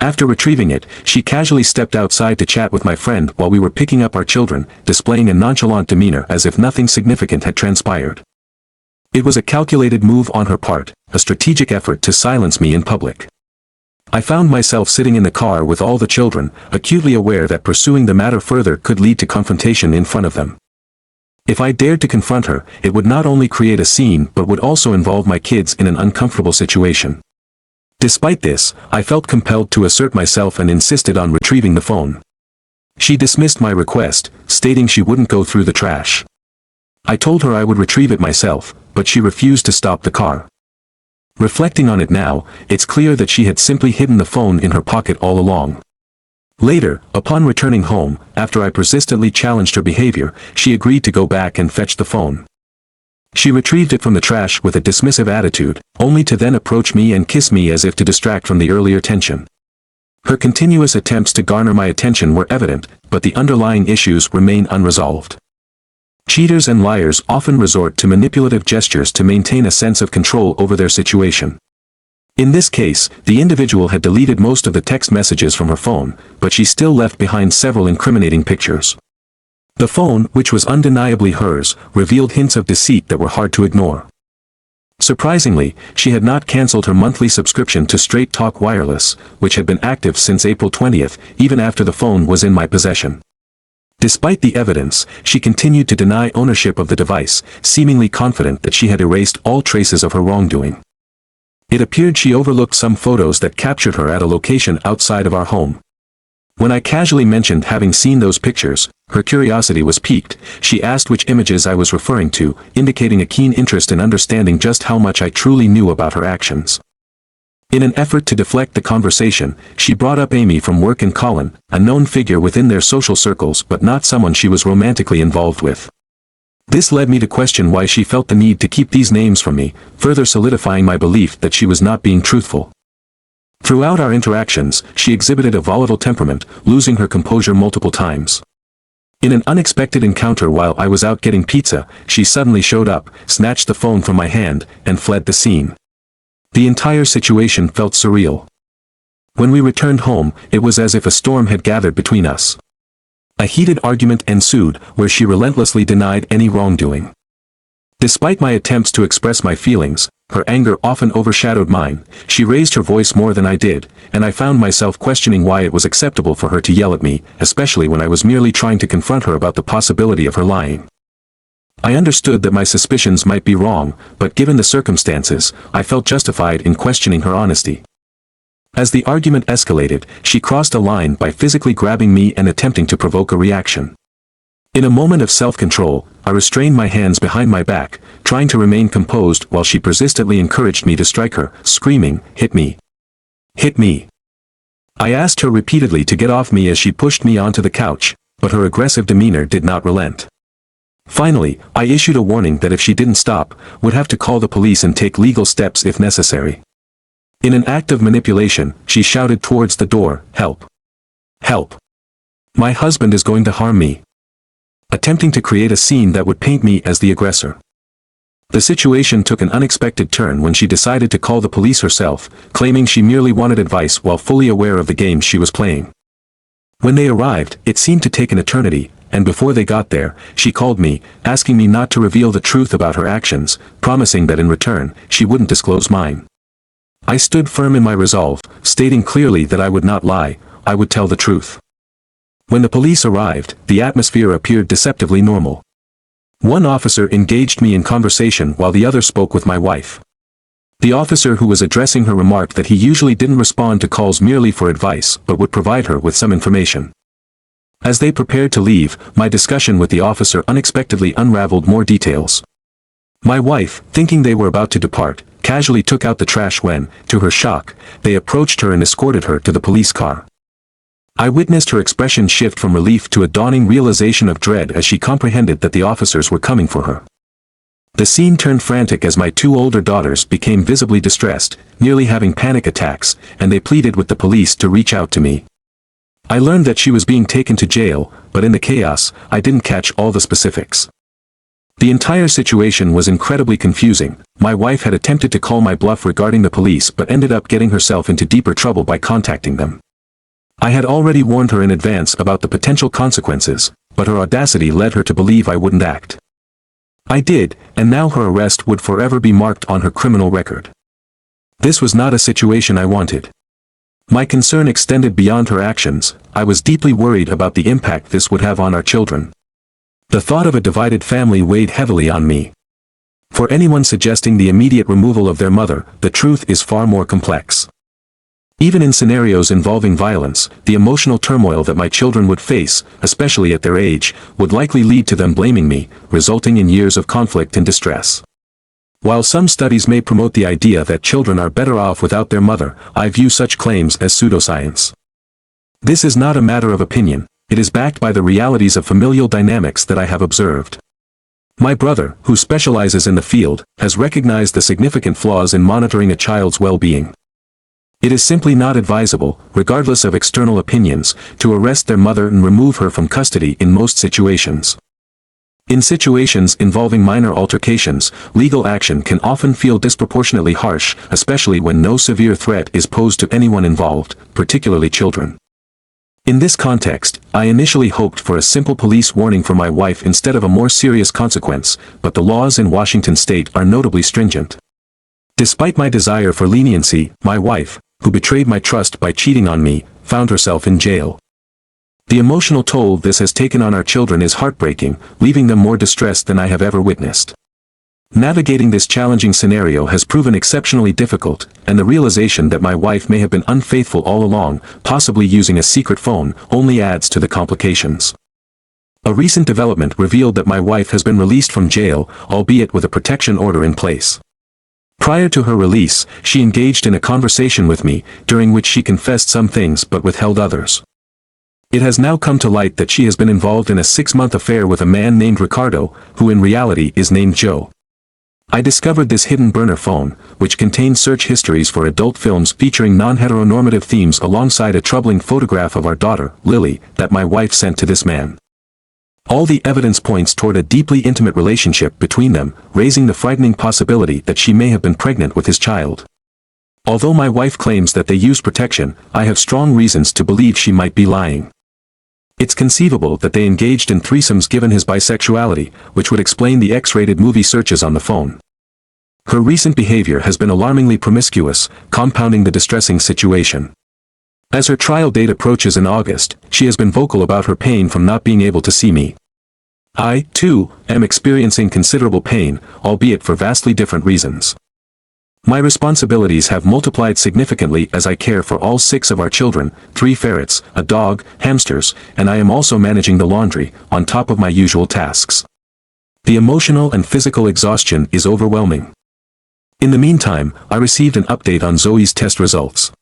After retrieving it, she casually stepped outside to chat with my friend while we were picking up our children, displaying a nonchalant demeanor as if nothing significant had transpired. It was a calculated move on her part, a strategic effort to silence me in public. I found myself sitting in the car with all the children, acutely aware that pursuing the matter further could lead to confrontation in front of them. If I dared to confront her, it would not only create a scene but would also involve my kids in an uncomfortable situation. Despite this, I felt compelled to assert myself and insisted on retrieving the phone. She dismissed my request, stating she wouldn't go through the trash. I told her I would retrieve it myself, but she refused to stop the car. Reflecting on it now, it's clear that she had simply hidden the phone in her pocket all along. Later, upon returning home, after I persistently challenged her behavior, she agreed to go back and fetch the phone. She retrieved it from the trash with a dismissive attitude, only to then approach me and kiss me as if to distract from the earlier tension. Her continuous attempts to garner my attention were evident, but the underlying issues remain unresolved. Cheaters and liars often resort to manipulative gestures to maintain a sense of control over their situation. In this case, the individual had deleted most of the text messages from her phone, but she still left behind several incriminating pictures. The phone, which was undeniably hers, revealed hints of deceit that were hard to ignore. Surprisingly, she had not cancelled her monthly subscription to Straight Talk Wireless, which had been active since April 20th, even after the phone was in my possession. Despite the evidence, she continued to deny ownership of the device, seemingly confident that she had erased all traces of her wrongdoing. It appeared she overlooked some photos that captured her at a location outside of our home. When I casually mentioned having seen those pictures, her curiosity was piqued. She asked which images I was referring to, indicating a keen interest in understanding just how much I truly knew about her actions. In an effort to deflect the conversation, she brought up Amy from work and Colin, a known figure within their social circles but not someone she was romantically involved with. This led me to question why she felt the need to keep these names from me, further solidifying my belief that she was not being truthful. Throughout our interactions, she exhibited a volatile temperament, losing her composure multiple times. In an unexpected encounter while I was out getting pizza, she suddenly showed up, snatched the phone from my hand, and fled the scene. The entire situation felt surreal. When we returned home, it was as if a storm had gathered between us. A heated argument ensued, where she relentlessly denied any wrongdoing. Despite my attempts to express my feelings, her anger often overshadowed mine. She raised her voice more than I did, and I found myself questioning why it was acceptable for her to yell at me, especially when I was merely trying to confront her about the possibility of her lying. I understood that my suspicions might be wrong, but given the circumstances, I felt justified in questioning her honesty. As the argument escalated, she crossed a line by physically grabbing me and attempting to provoke a reaction. In a moment of self-control, I restrained my hands behind my back, trying to remain composed while she persistently encouraged me to strike her, screaming, "Hit me! Hit me!" I asked her repeatedly to get off me as she pushed me onto the couch, but her aggressive demeanor did not relent. Finally, I issued a warning that if she didn't stop, would have to call the police and take legal steps if necessary. In an act of manipulation, she shouted towards the door, "Help! Help. My husband is going to harm me. Attempting to create a scene that would paint me as the aggressor. The situation took an unexpected turn when she decided to call the police herself, claiming she merely wanted advice while fully aware of the game she was playing. When they arrived, it seemed to take an eternity, and before they got there, she called me, asking me not to reveal the truth about her actions, promising that in return, she wouldn't disclose mine. I stood firm in my resolve, stating clearly that I would not lie, I would tell the truth. When the police arrived, the atmosphere appeared deceptively normal. One officer engaged me in conversation while the other spoke with my wife. The officer who was addressing her remarked that he usually didn't respond to calls merely for advice but would provide her with some information. As they prepared to leave, my discussion with the officer unexpectedly unraveled more details. My wife, thinking they were about to depart, casually took out the trash when, to her shock, they approached her and escorted her to the police car. I witnessed her expression shift from relief to a dawning realization of dread as she comprehended that the officers were coming for her. The scene turned frantic as my two older daughters became visibly distressed, nearly having panic attacks, and they pleaded with the police to reach out to me. I learned that she was being taken to jail, but in the chaos, I didn't catch all the specifics. The entire situation was incredibly confusing. My wife had attempted to call my bluff regarding the police but ended up getting herself into deeper trouble by contacting them. I had already warned her in advance about the potential consequences, but her audacity led her to believe I wouldn't act. I did, and now her arrest would forever be marked on her criminal record. This was not a situation I wanted. My concern extended beyond her actions. I was deeply worried about the impact this would have on our children. The thought of a divided family weighed heavily on me. For anyone suggesting the immediate removal of their mother, the truth is far more complex. Even in scenarios involving violence, the emotional turmoil that my children would face, especially at their age, would likely lead to them blaming me, resulting in years of conflict and distress. While some studies may promote the idea that children are better off without their mother, I view such claims as pseudoscience. This is not a matter of opinion, it is backed by the realities of familial dynamics that I have observed. My brother, who specializes in the field, has recognized the significant flaws in monitoring a child's well-being. It is simply not advisable, regardless of external opinions, to arrest their mother and remove her from custody in most situations. In situations involving minor altercations, legal action can often feel disproportionately harsh, especially when no severe threat is posed to anyone involved, particularly children. In this context, I initially hoped for a simple police warning for my wife instead of a more serious consequence, but the laws in Washington state are notably stringent. Despite my desire for leniency, my wife, who betrayed my trust by cheating on me, found herself in jail. The emotional toll this has taken on our children is heartbreaking, leaving them more distressed than I have ever witnessed. Navigating this challenging scenario has proven exceptionally difficult, and the realization that my wife may have been unfaithful all along, possibly using a secret phone, only adds to the complications. A recent development revealed that my wife has been released from jail, albeit with a protection order in place. Prior to her release, she engaged in a conversation with me, during which she confessed some things but withheld others. It has now come to light that she has been involved in a 6-month affair with a man named Ricardo, who in reality is named Joe. I discovered this hidden burner phone, which contained search histories for adult films featuring non-heteronormative themes alongside a troubling photograph of our daughter, Lily, that my wife sent to this man. All the evidence points toward a deeply intimate relationship between them, raising the frightening possibility that she may have been pregnant with his child. Although my wife claims that they used protection, I have strong reasons to believe she might be lying. It's conceivable that they engaged in threesomes given his bisexuality, which would explain the X-rated movie searches on the phone. Her recent behavior has been alarmingly promiscuous, compounding the distressing situation. As her trial date approaches in August, she has been vocal about her pain from not being able to see me. I, too, am experiencing considerable pain, albeit for vastly different reasons. My responsibilities have multiplied significantly as I care for all 6 of our children, 3 ferrets, a dog, hamsters, and I am also managing the laundry, on top of my usual tasks. The emotional and physical exhaustion is overwhelming. In the meantime, I received an update on Zoe's test results.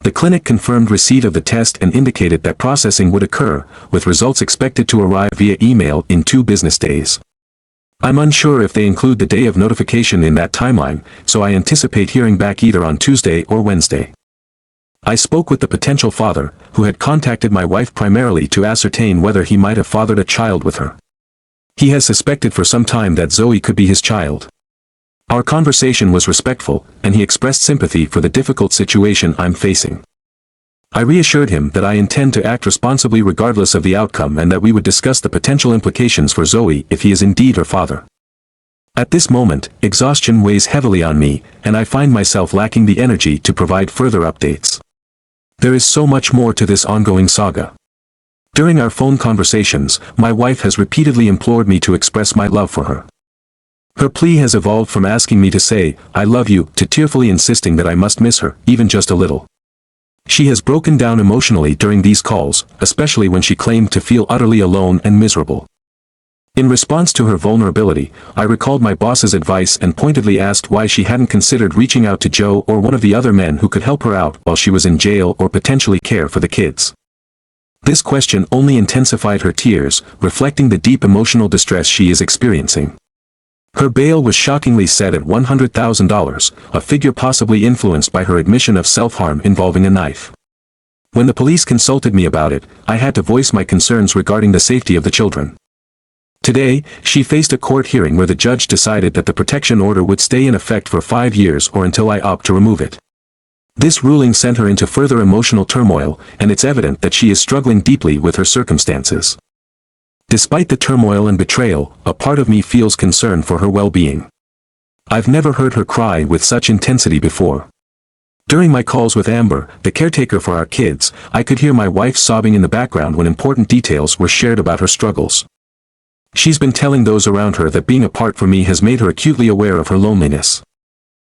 The clinic confirmed receipt of the test and indicated that processing would occur, with results expected to arrive via email in 2 business days. I'm unsure if they include the day of notification in that timeline, so I anticipate hearing back either on Tuesday or Wednesday. I spoke with the potential father, who had contacted my wife primarily to ascertain whether he might have fathered a child with her. He has suspected for some time that Zoe could be his child. Our conversation was respectful, and he expressed sympathy for the difficult situation I'm facing. I reassured him that I intend to act responsibly regardless of the outcome and that we would discuss the potential implications for Zoe if he is indeed her father. At this moment, exhaustion weighs heavily on me, and I find myself lacking the energy to provide further updates. There is so much more to this ongoing saga. During our phone conversations, my wife has repeatedly implored me to express my love for her. Her plea has evolved from asking me to say, "I love you," to tearfully insisting that I must miss her, even just a little. She has broken down emotionally during these calls, especially when she claimed to feel utterly alone and miserable. In response to her vulnerability, I recalled my boss's advice and pointedly asked why she hadn't considered reaching out to Joe or one of the other men who could help her out while she was in jail or potentially care for the kids. This question only intensified her tears, reflecting the deep emotional distress she is experiencing. Her bail was shockingly set at $100,000, a figure possibly influenced by her admission of self-harm involving a knife. When the police consulted me about it, I had to voice my concerns regarding the safety of the children. Today, she faced a court hearing where the judge decided that the protection order would stay in effect for 5 years or until I opt to remove it. This ruling sent her into further emotional turmoil, and it's evident that she is struggling deeply with her circumstances. Despite the turmoil and betrayal, a part of me feels concern for her well-being. I've never heard her cry with such intensity before. During my calls with Amber, the caretaker for our kids, I could hear my wife sobbing in the background when important details were shared about her struggles. She's been telling those around her that being apart from me has made her acutely aware of her loneliness.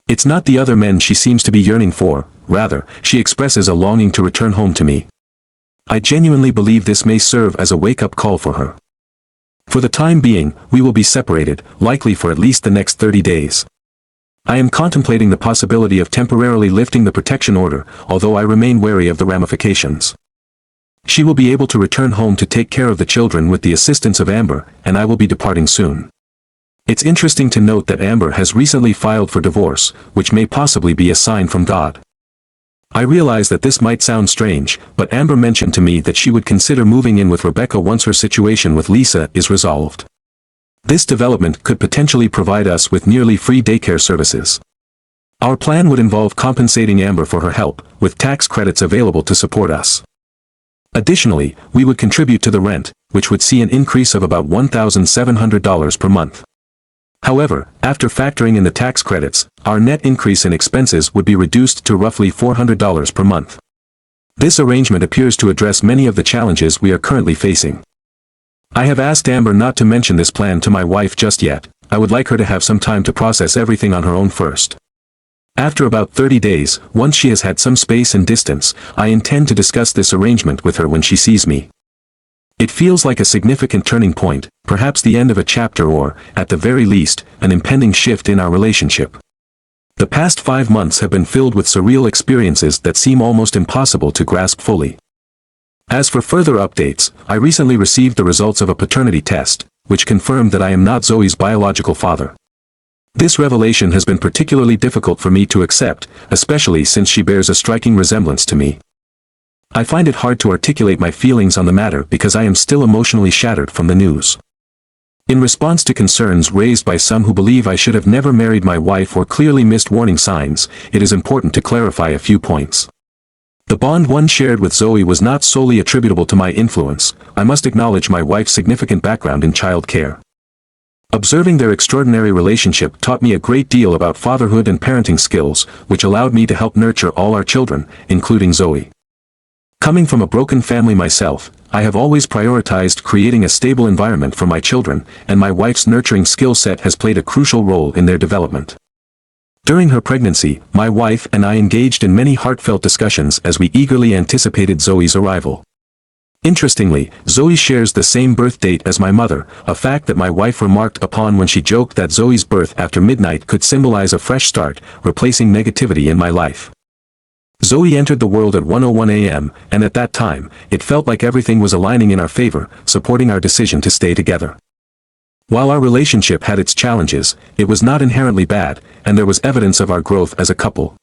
It's not the other men she seems to be yearning for, rather, she expresses a longing to return home to me. I genuinely believe this may serve as a wake-up call for her. For the time being, we will be separated, likely for at least the next 30 days. I am contemplating the possibility of temporarily lifting the protection order, although I remain wary of the ramifications. She will be able to return home to take care of the children with the assistance of Amber, and I will be departing soon. It's interesting to note that Amber has recently filed for divorce, which may possibly be a sign from God. I realize that this might sound strange, but Amber mentioned to me that she would consider moving in with Rebecca once her situation with Lisa is resolved. This development could potentially provide us with nearly free daycare services. Our plan would involve compensating Amber for her help, with tax credits available to support us. Additionally, we would contribute to the rent, which would see an increase of about $1,700 per month. However, after factoring in the tax credits, our net increase in expenses would be reduced to roughly $400 per month. This arrangement appears to address many of the challenges we are currently facing. I have asked Amber not to mention this plan to my wife just yet. I would like her to have some time to process everything on her own first. After about 30 days, once she has had some space and distance, I intend to discuss this arrangement with her when she sees me. It feels like a significant turning point, perhaps the end of a chapter or, at the very least, an impending shift in our relationship. The past 5 months have been filled with surreal experiences that seem almost impossible to grasp fully. As for further updates, I recently received the results of a paternity test, which confirmed that I am not Zoe's biological father. This revelation has been particularly difficult for me to accept, especially since she bears a striking resemblance to me. I find it hard to articulate my feelings on the matter because I am still emotionally shattered from the news. In response to concerns raised by some who believe I should have never married my wife or clearly missed warning signs, it is important to clarify a few points. The bond one shared with Zoe was not solely attributable to my influence. I must acknowledge my wife's significant background in child care. Observing their extraordinary relationship taught me a great deal about fatherhood and parenting skills, which allowed me to help nurture all our children, including Zoe. Coming from a broken family myself, I have always prioritized creating a stable environment for my children, and my wife's nurturing skill set has played a crucial role in their development. During her pregnancy, my wife and I engaged in many heartfelt discussions as we eagerly anticipated Zoe's arrival. Interestingly, Zoe shares the same birth date as my mother, a fact that my wife remarked upon when she joked that Zoe's birth after midnight could symbolize a fresh start, replacing negativity in my life. Zoe entered the world at 1:01 a.m., and at that time, it felt like everything was aligning in our favor, supporting our decision to stay together. While our relationship had its challenges, it was not inherently bad, and there was evidence of our growth as a couple.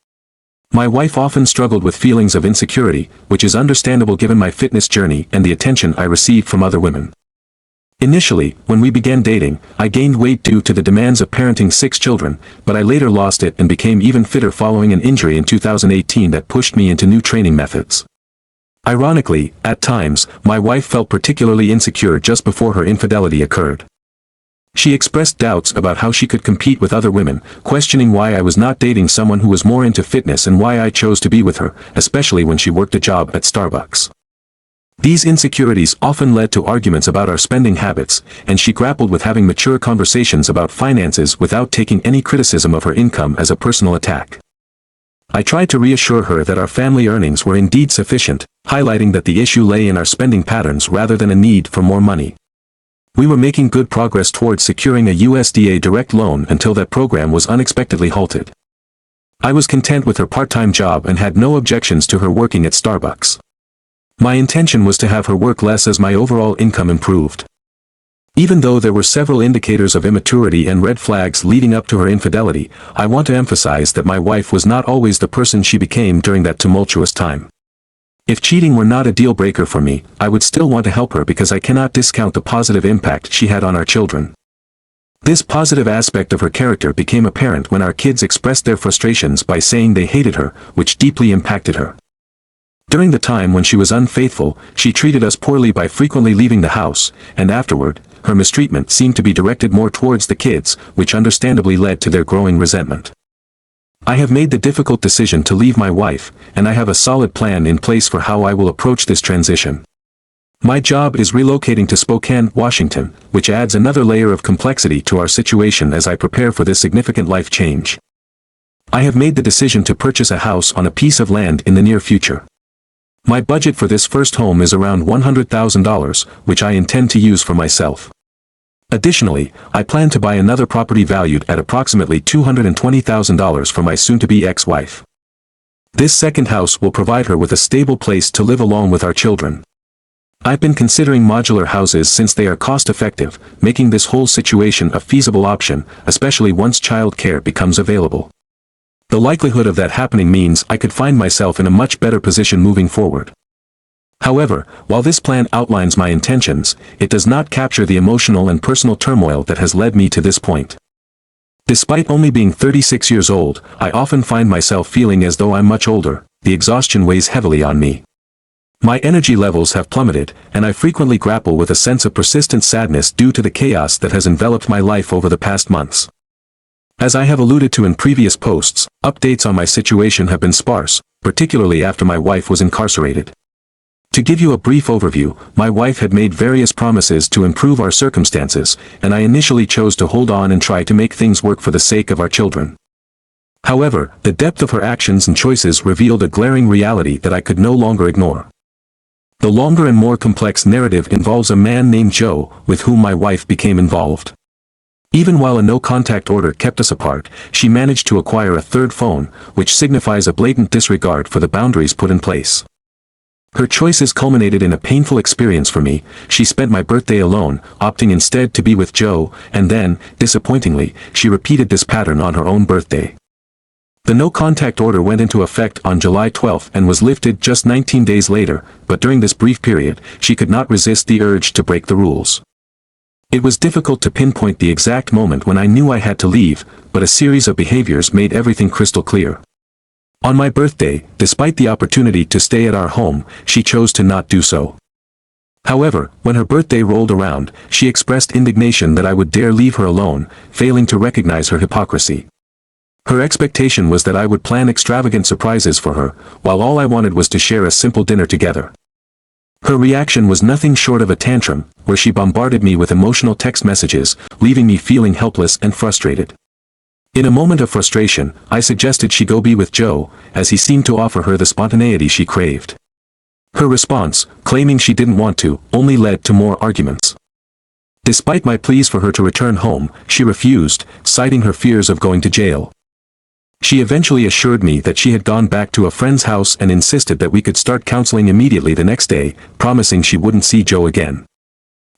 My wife often struggled with feelings of insecurity, which is understandable given my fitness journey and the attention I received from other women. Initially, when we began dating, I gained weight due to the demands of parenting 6 children, but I later lost it and became even fitter following an injury in 2018 that pushed me into new training methods. Ironically, at times, my wife felt particularly insecure just before her infidelity occurred. She expressed doubts about how she could compete with other women, questioning why I was not dating someone who was more into fitness and why I chose to be with her, especially when she worked a job at Starbucks. These insecurities often led to arguments about our spending habits, and she grappled with having mature conversations about finances without taking any criticism of her income as a personal attack. I tried to reassure her that our family earnings were indeed sufficient, highlighting that the issue lay in our spending patterns rather than a need for more money. We were making good progress towards securing a USDA direct loan until that program was unexpectedly halted. I was content with her part-time job and had no objections to her working at Starbucks. My intention was to have her work less as my overall income improved. Even though there were several indicators of immaturity and red flags leading up to her infidelity, I want to emphasize that my wife was not always the person she became during that tumultuous time. If cheating were not a deal breaker for me, I would still want to help her because I cannot discount the positive impact she had on our children. This positive aspect of her character became apparent when our kids expressed their frustrations by saying they hated her, which deeply impacted her. During the time when she was unfaithful, she treated us poorly by frequently leaving the house, and afterward, her mistreatment seemed to be directed more towards the kids, which understandably led to their growing resentment. I have made the difficult decision to leave my wife, and I have a solid plan in place for how I will approach this transition. My job is relocating to Spokane, Washington, which adds another layer of complexity to our situation as I prepare for this significant life change. I have made the decision to purchase a house on a piece of land in the near future. My budget for this first home is around $100,000, which I intend to use for myself. Additionally, I plan to buy another property valued at approximately $220,000 for my soon-to-be ex-wife. This second house will provide her with a stable place to live along with our children. I've been considering modular houses since they are cost-effective, making this whole situation a feasible option, especially once child care becomes available. The likelihood of that happening means I could find myself in a much better position moving forward. However, while this plan outlines my intentions, it does not capture the emotional and personal turmoil that has led me to this point. Despite only being 36 years old, I often find myself feeling as though I'm much older. The exhaustion weighs heavily on me. My energy levels have plummeted, and I frequently grapple with a sense of persistent sadness due to the chaos that has enveloped my life over the past months. As I have alluded to in previous posts, updates on my situation have been sparse, particularly after my wife was incarcerated. To give you a brief overview, my wife had made various promises to improve our circumstances, and I initially chose to hold on and try to make things work for the sake of our children. However, the depth of her actions and choices revealed a glaring reality that I could no longer ignore. The longer and more complex narrative involves a man named Joe, with whom my wife became involved. Even while a no-contact order kept us apart, she managed to acquire a third phone, which signifies a blatant disregard for the boundaries put in place. Her choices culminated in a painful experience for me. She spent my birthday alone, opting instead to be with Joe, and then, disappointingly, she repeated this pattern on her own birthday. The no-contact order went into effect on July 12 and was lifted just 19 days later, but during this brief period, she could not resist the urge to break the rules. It was difficult to pinpoint the exact moment when I knew I had to leave, but a series of behaviors made everything crystal clear. On my birthday, despite the opportunity to stay at our home, she chose to not do so. However, when her birthday rolled around, she expressed indignation that I would dare leave her alone, failing to recognize her hypocrisy. Her expectation was that I would plan extravagant surprises for her, while all I wanted was to share a simple dinner together. Her reaction was nothing short of a tantrum, where she bombarded me with emotional text messages, leaving me feeling helpless and frustrated. In a moment of frustration, I suggested she go be with Joe, as he seemed to offer her the spontaneity she craved. Her response, claiming she didn't want to, only led to more arguments. Despite my pleas for her to return home, she refused, citing her fears of going to jail. She eventually assured me that she had gone back to a friend's house and insisted that we could start counseling immediately the next day, promising she wouldn't see Joe again.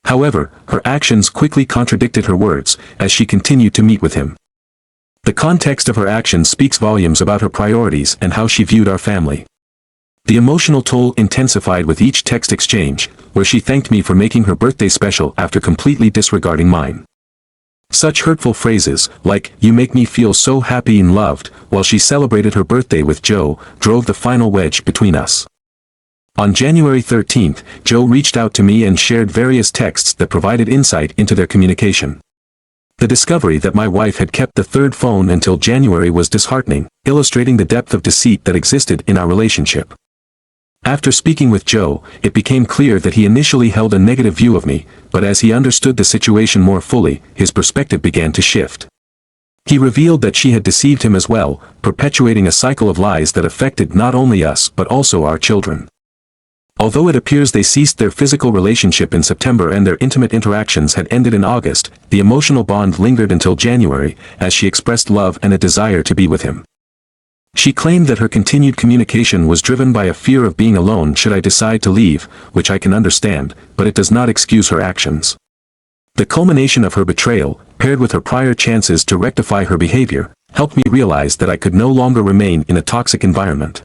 However, her actions quickly contradicted her words, as she continued to meet with him. The context of her actions speaks volumes about her priorities and how she viewed our family. The emotional toll intensified with each text exchange, where she thanked me for making her birthday special after completely disregarding mine. Such hurtful phrases, like, "You make me feel so happy and loved," while she celebrated her birthday with Joe, drove the final wedge between us. On January 13th, Joe reached out to me and shared various texts that provided insight into their communication. The discovery that my wife had kept the third phone until January was disheartening, illustrating the depth of deceit that existed in our relationship. After speaking with Joe, it became clear that he initially held a negative view of me, but as he understood the situation more fully, his perspective began to shift. He revealed that she had deceived him as well, perpetuating a cycle of lies that affected not only us but also our children. Although it appears they ceased their physical relationship in September and their intimate interactions had ended in August, the emotional bond lingered until January, as she expressed love and a desire to be with him. She claimed that her continued communication was driven by a fear of being alone should I decide to leave, which I can understand, but it does not excuse her actions. The culmination of her betrayal, paired with her prior chances to rectify her behavior, helped me realize that I could no longer remain in a toxic environment.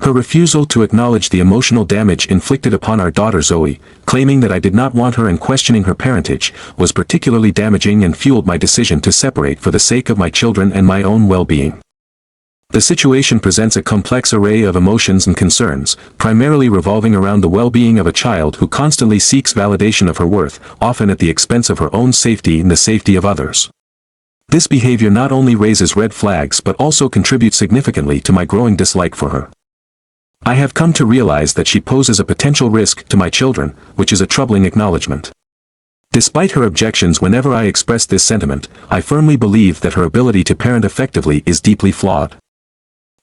Her refusal to acknowledge the emotional damage inflicted upon our daughter Zoe, claiming that I did not want her and questioning her parentage, was particularly damaging and fueled my decision to separate for the sake of my children and my own well-being. The situation presents a complex array of emotions and concerns, primarily revolving around the well-being of a child who constantly seeks validation of her worth, often at the expense of her own safety and the safety of others. This behavior not only raises red flags but also contributes significantly to my growing dislike for her. I have come to realize that she poses a potential risk to my children, which is a troubling acknowledgement. Despite her objections whenever I express this sentiment, I firmly believe that her ability to parent effectively is deeply flawed.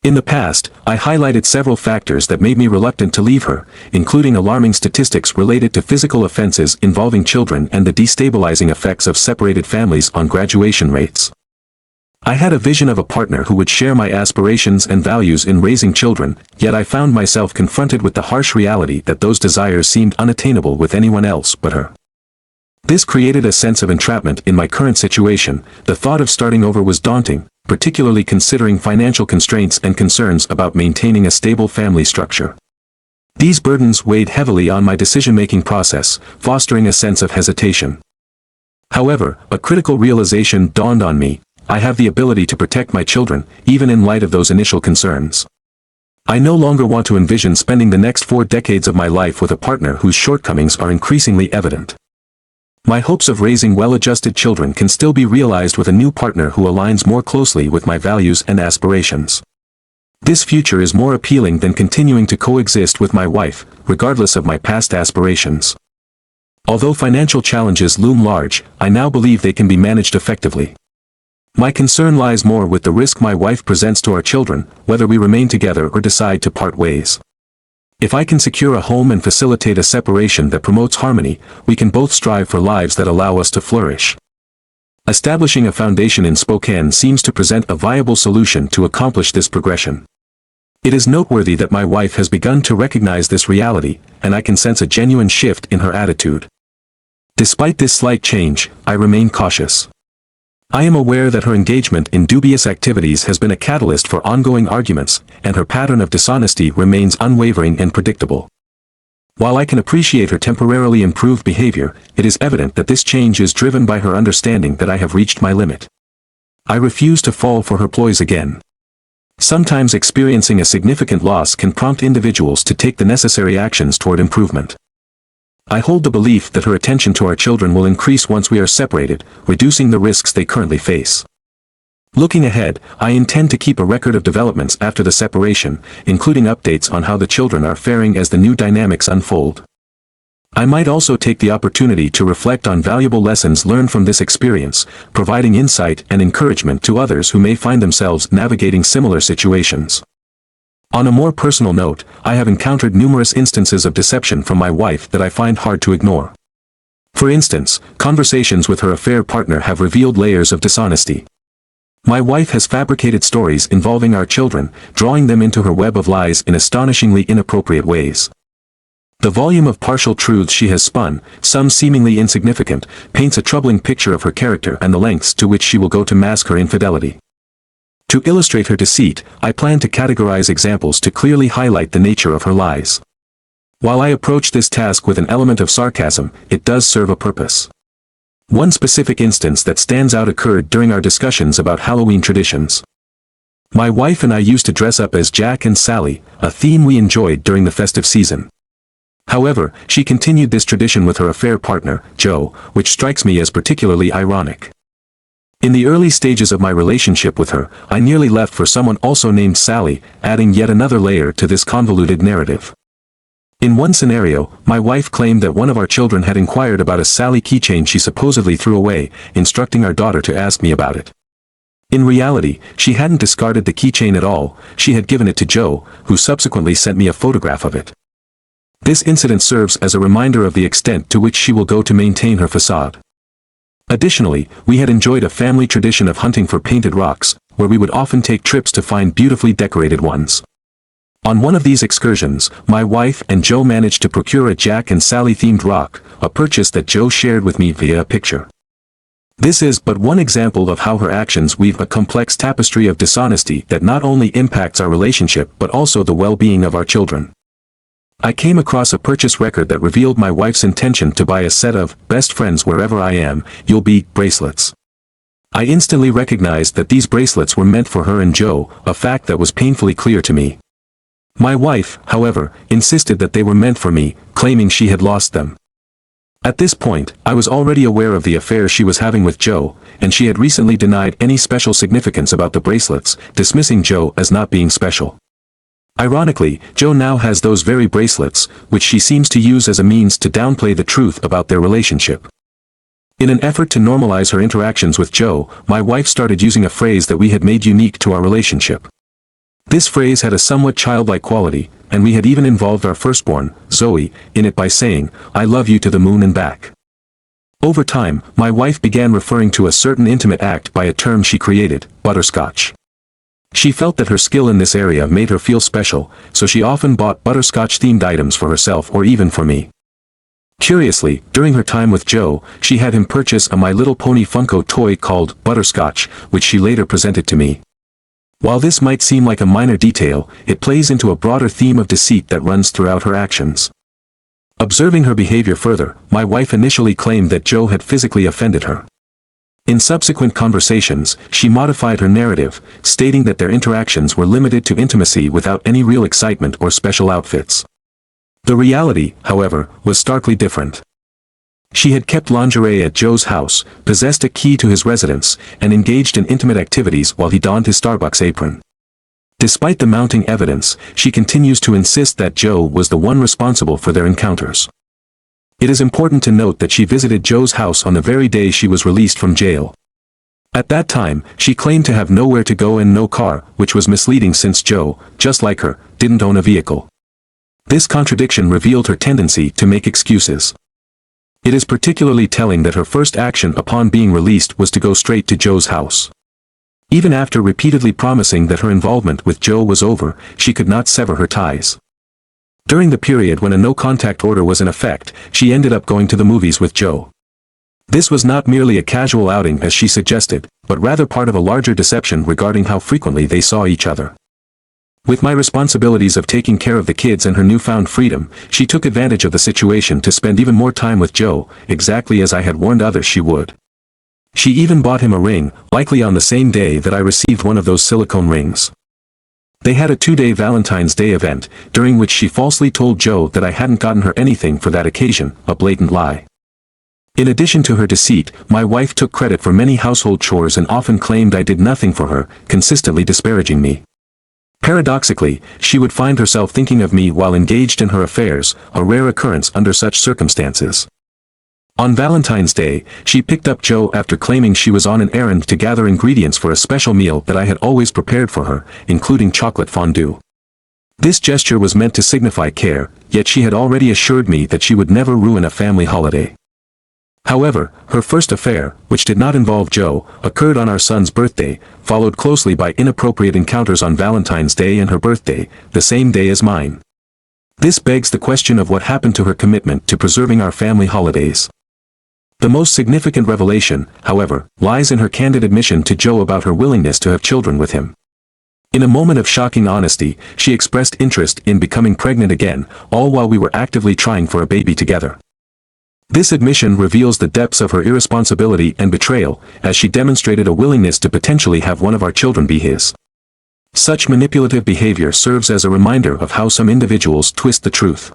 In the past, I highlighted several factors that made me reluctant to leave her, including alarming statistics related to physical offenses involving children and the destabilizing effects of separated families on graduation rates. I had a vision of a partner who would share my aspirations and values in raising children, yet I found myself confronted with the harsh reality that those desires seemed unattainable with anyone else but her. This created a sense of entrapment in my current situation. The thought of starting over was daunting, particularly considering financial constraints and concerns about maintaining a stable family structure. These burdens weighed heavily on my decision-making process, fostering a sense of hesitation. However, a critical realization dawned on me: I have the ability to protect my children, even in light of those initial concerns. I no longer want to envision spending the next 4 decades of my life with a partner whose shortcomings are increasingly evident. My hopes of raising well-adjusted children can still be realized with a new partner who aligns more closely with my values and aspirations. This future is more appealing than continuing to coexist with my wife, regardless of my past aspirations. Although financial challenges loom large, I now believe they can be managed effectively. My concern lies more with the risk my wife presents to our children, whether we remain together or decide to part ways. If I can secure a home and facilitate a separation that promotes harmony, we can both strive for lives that allow us to flourish. Establishing a foundation in Spokane seems to present a viable solution to accomplish this progression. It is noteworthy that my wife has begun to recognize this reality, and I can sense a genuine shift in her attitude. Despite this slight change, I remain cautious. I am aware that her engagement in dubious activities has been a catalyst for ongoing arguments, and her pattern of dishonesty remains unwavering and predictable. While I can appreciate her temporarily improved behavior, it is evident that this change is driven by her understanding that I have reached my limit. I refuse to fall for her ploys again. Sometimes experiencing a significant loss can prompt individuals to take the necessary actions toward improvement. I hold the belief that her attention to our children will increase once we are separated, reducing the risks they currently face. Looking ahead, I intend to keep a record of developments after the separation, including updates on how the children are faring as the new dynamics unfold. I might also take the opportunity to reflect on valuable lessons learned from this experience, providing insight and encouragement to others who may find themselves navigating similar situations. On a more personal note, I have encountered numerous instances of deception from my wife that I find hard to ignore. For instance, conversations with her affair partner have revealed layers of dishonesty. My wife has fabricated stories involving our children, drawing them into her web of lies in astonishingly inappropriate ways. The volume of partial truths she has spun, some seemingly insignificant, paints a troubling picture of her character and the lengths to which she will go to mask her infidelity. To illustrate her deceit, I plan to categorize examples to clearly highlight the nature of her lies. While I approach this task with an element of sarcasm, it does serve a purpose. One specific instance that stands out occurred during our discussions about Halloween traditions. My wife and I used to dress up as Jack and Sally, a theme we enjoyed during the festive season. However, she continued this tradition with her affair partner, Joe, which strikes me as particularly ironic. In the early stages of my relationship with her, I nearly left for someone also named Sally, adding yet another layer to this convoluted narrative. In one scenario, my wife claimed that one of our children had inquired about a Sally keychain she supposedly threw away, instructing our daughter to ask me about it. In reality, she hadn't discarded the keychain at all, she had given it to Joe, who subsequently sent me a photograph of it. This incident serves as a reminder of the extent to which she will go to maintain her facade. Additionally, we had enjoyed a family tradition of hunting for painted rocks, where we would often take trips to find beautifully decorated ones. On one of these excursions, my wife and Joe managed to procure a Jack and Sally themed rock, a purchase that Joe shared with me via a picture. This is but one example of how her actions weave a complex tapestry of dishonesty that not only impacts our relationship but also the well-being of our children. I came across a purchase record that revealed my wife's intention to buy a set of "best friends wherever I am, you'll be" bracelets. I instantly recognized that these bracelets were meant for her and Joe, a fact that was painfully clear to me. My wife, however, insisted that they were meant for me, claiming she had lost them. At this point, I was already aware of the affair she was having with Joe, and she had recently denied any special significance about the bracelets, dismissing Joe as not being special. Ironically, Joe now has those very bracelets, which she seems to use as a means to downplay the truth about their relationship. In an effort to normalize her interactions with Joe, my wife started using a phrase that we had made unique to our relationship. This phrase had a somewhat childlike quality, and we had even involved our firstborn, Zoe, in it by saying, "I love you to the moon and back." Over time, my wife began referring to a certain intimate act by a term she created, butterscotch. She felt that her skill in this area made her feel special, so she often bought butterscotch-themed items for herself or even for me. Curiously, during her time with Joe, she had him purchase a My Little Pony Funko toy called Butterscotch, which she later presented to me. While this might seem like a minor detail, it plays into a broader theme of deceit that runs throughout her actions. Observing her behavior further, my wife initially claimed that Joe had physically offended her. In subsequent conversations, she modified her narrative, stating that their interactions were limited to intimacy without any real excitement or special outfits. The reality, however, was starkly different. She had kept lingerie at Joe's house, possessed a key to his residence, and engaged in intimate activities while he donned his Starbucks apron. Despite the mounting evidence, she continues to insist that Joe was the one responsible for their encounters. It is important to note that she visited Joe's house on the very day she was released from jail. At that time, she claimed to have nowhere to go and no car, which was misleading since Joe, just like her, didn't own a vehicle. This contradiction revealed her tendency to make excuses. It is particularly telling that her first action upon being released was to go straight to Joe's house. Even after repeatedly promising that her involvement with Joe was over, she could not sever her ties. During the period when a no-contact order was in effect, she ended up going to the movies with Joe. This was not merely a casual outing as she suggested, but rather part of a larger deception regarding how frequently they saw each other. With my responsibilities of taking care of the kids and her newfound freedom, she took advantage of the situation to spend even more time with Joe, exactly as I had warned others she would. She even bought him a ring, likely on the same day that I received one of those silicone rings. They had a 2-day Valentine's Day event, during which she falsely told Joe that I hadn't gotten her anything for that occasion, a blatant lie. In addition to her deceit, my wife took credit for many household chores and often claimed I did nothing for her, consistently disparaging me. Paradoxically, she would find herself thinking of me while engaged in her affairs, a rare occurrence under such circumstances. On Valentine's Day, she picked up Joe after claiming she was on an errand to gather ingredients for a special meal that I had always prepared for her, including chocolate fondue. This gesture was meant to signify care, yet she had already assured me that she would never ruin a family holiday. However, her first affair, which did not involve Joe, occurred on our son's birthday, followed closely by inappropriate encounters on Valentine's Day and her birthday, the same day as mine. This begs the question of what happened to her commitment to preserving our family holidays. The most significant revelation, however, lies in her candid admission to Joe about her willingness to have children with him. In a moment of shocking honesty, she expressed interest in becoming pregnant again, all while we were actively trying for a baby together. This admission reveals the depths of her irresponsibility and betrayal, as she demonstrated a willingness to potentially have one of our children be his. Such manipulative behavior serves as a reminder of how some individuals twist the truth.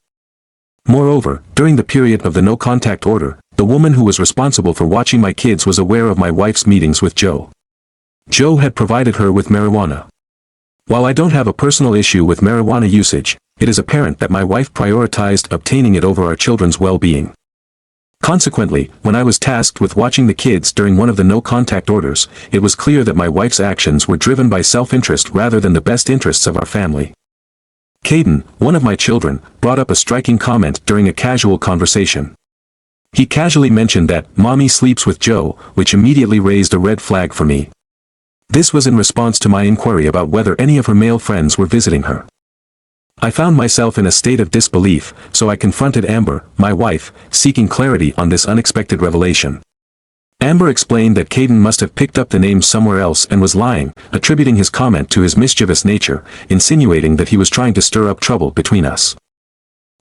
Moreover, during the period of the no-contact order, the woman who was responsible for watching my kids was aware of my wife's meetings with Joe. Joe had provided her with marijuana. While I don't have a personal issue with marijuana usage, it is apparent that my wife prioritized obtaining it over our children's well-being. Consequently, when I was tasked with watching the kids during one of the no-contact orders, it was clear that my wife's actions were driven by self-interest rather than the best interests of our family. Caden, one of my children, brought up a striking comment during a casual conversation. He casually mentioned that "Mommy sleeps with Joe," which immediately raised a red flag for me. This was in response to my inquiry about whether any of her male friends were visiting her. I found myself in a state of disbelief, so I confronted Amber, my wife, seeking clarity on this unexpected revelation. Amber explained that Caden must have picked up the name somewhere else and was lying, attributing his comment to his mischievous nature, insinuating that he was trying to stir up trouble between us.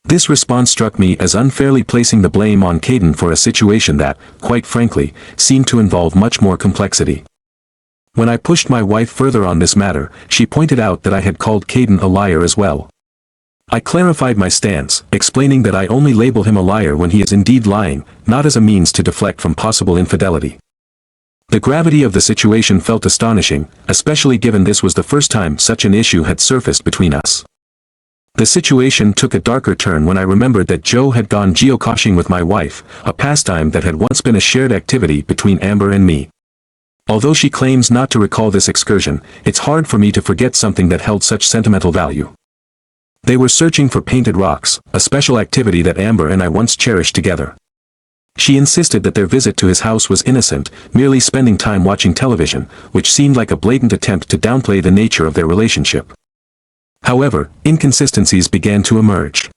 This response struck me as unfairly placing the blame on Caden for a situation that, quite frankly, seemed to involve much more complexity. When I pushed my wife further on this matter, she pointed out that I had called Caden a liar as well. I clarified my stance, explaining that I only label him a liar when he is indeed lying, not as a means to deflect from possible infidelity. The gravity of the situation felt astonishing, especially given this was the first time such an issue had surfaced between us. The situation took a darker turn when I remembered that Joe had gone geocaching with my wife, a pastime that had once been a shared activity between Amber and me. Although she claims not to recall this excursion, it's hard for me to forget something that held such sentimental value. They were searching for painted rocks, a special activity that Amber and I once cherished together. She insisted that their visit to his house was innocent, merely spending time watching television, which seemed like a blatant attempt to downplay the nature of their relationship. However, inconsistencies began to emerge.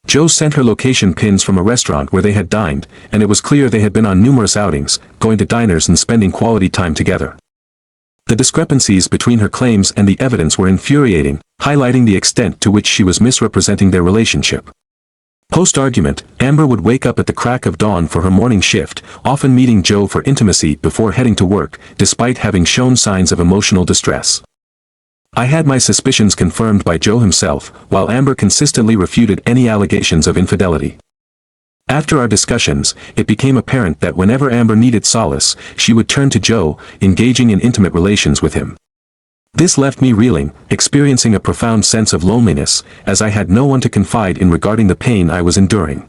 Joe sent her location pins from a restaurant where they had dined, and it was clear they had been on numerous outings, going to diners and spending quality time together. The discrepancies between her claims and the evidence were infuriating, highlighting the extent to which she was misrepresenting their relationship. Post-argument, Amber would wake up at the crack of dawn for her morning shift, often meeting Joe for intimacy before heading to work, despite having shown signs of emotional distress. I had my suspicions confirmed by Joe himself, while Amber consistently refuted any allegations of infidelity. After our discussions, it became apparent that whenever Amber needed solace, she would turn to Joe, engaging in intimate relations with him. This left me reeling, experiencing a profound sense of loneliness, as I had no one to confide in regarding the pain I was enduring.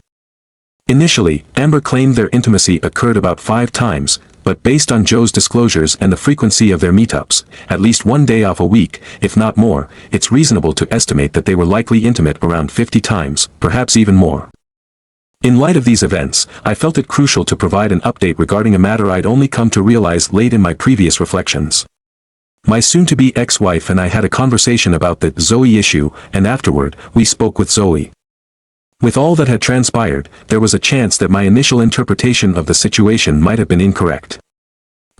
Initially, Amber claimed their intimacy occurred about 5 times, but based on Joe's disclosures and the frequency of their meetups, at least one day off a week, if not more, it's reasonable to estimate that they were likely intimate around 50 times, perhaps even more. In light of these events, I felt it crucial to provide an update regarding a matter I'd only come to realize late in my previous reflections. My soon-to-be ex-wife and I had a conversation about the Zoe issue, and afterward, we spoke with Zoe. With all that had transpired, there was a chance that my initial interpretation of the situation might have been incorrect.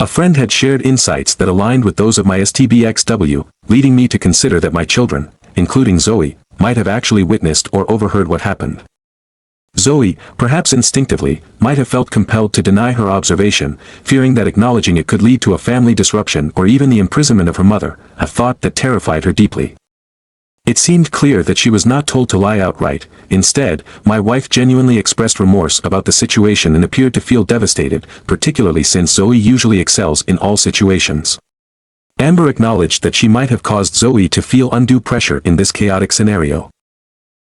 A friend had shared insights that aligned with those of my STBXW, leading me to consider that my children, including Zoe, might have actually witnessed or overheard what happened. Zoe, perhaps instinctively, might have felt compelled to deny her observation, fearing that acknowledging it could lead to a family disruption or even the imprisonment of her mother, a thought that terrified her deeply. It seemed clear that she was not told to lie outright. Instead, my wife genuinely expressed remorse about the situation and appeared to feel devastated, particularly since Zoe usually excels in all situations. Amber acknowledged that she might have caused Zoe to feel undue pressure in this chaotic scenario.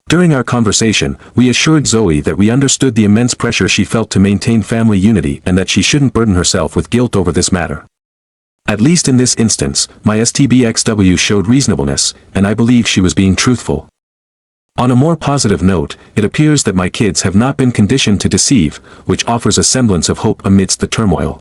During our conversation, we assured Zoe that we understood the immense pressure she felt to maintain family unity and that she shouldn't burden herself with guilt over this matter. At least in this instance, my STBXW showed reasonableness, and I believe she was being truthful. On a more positive note, it appears that my kids have not been conditioned to deceive, which offers a semblance of hope amidst the turmoil.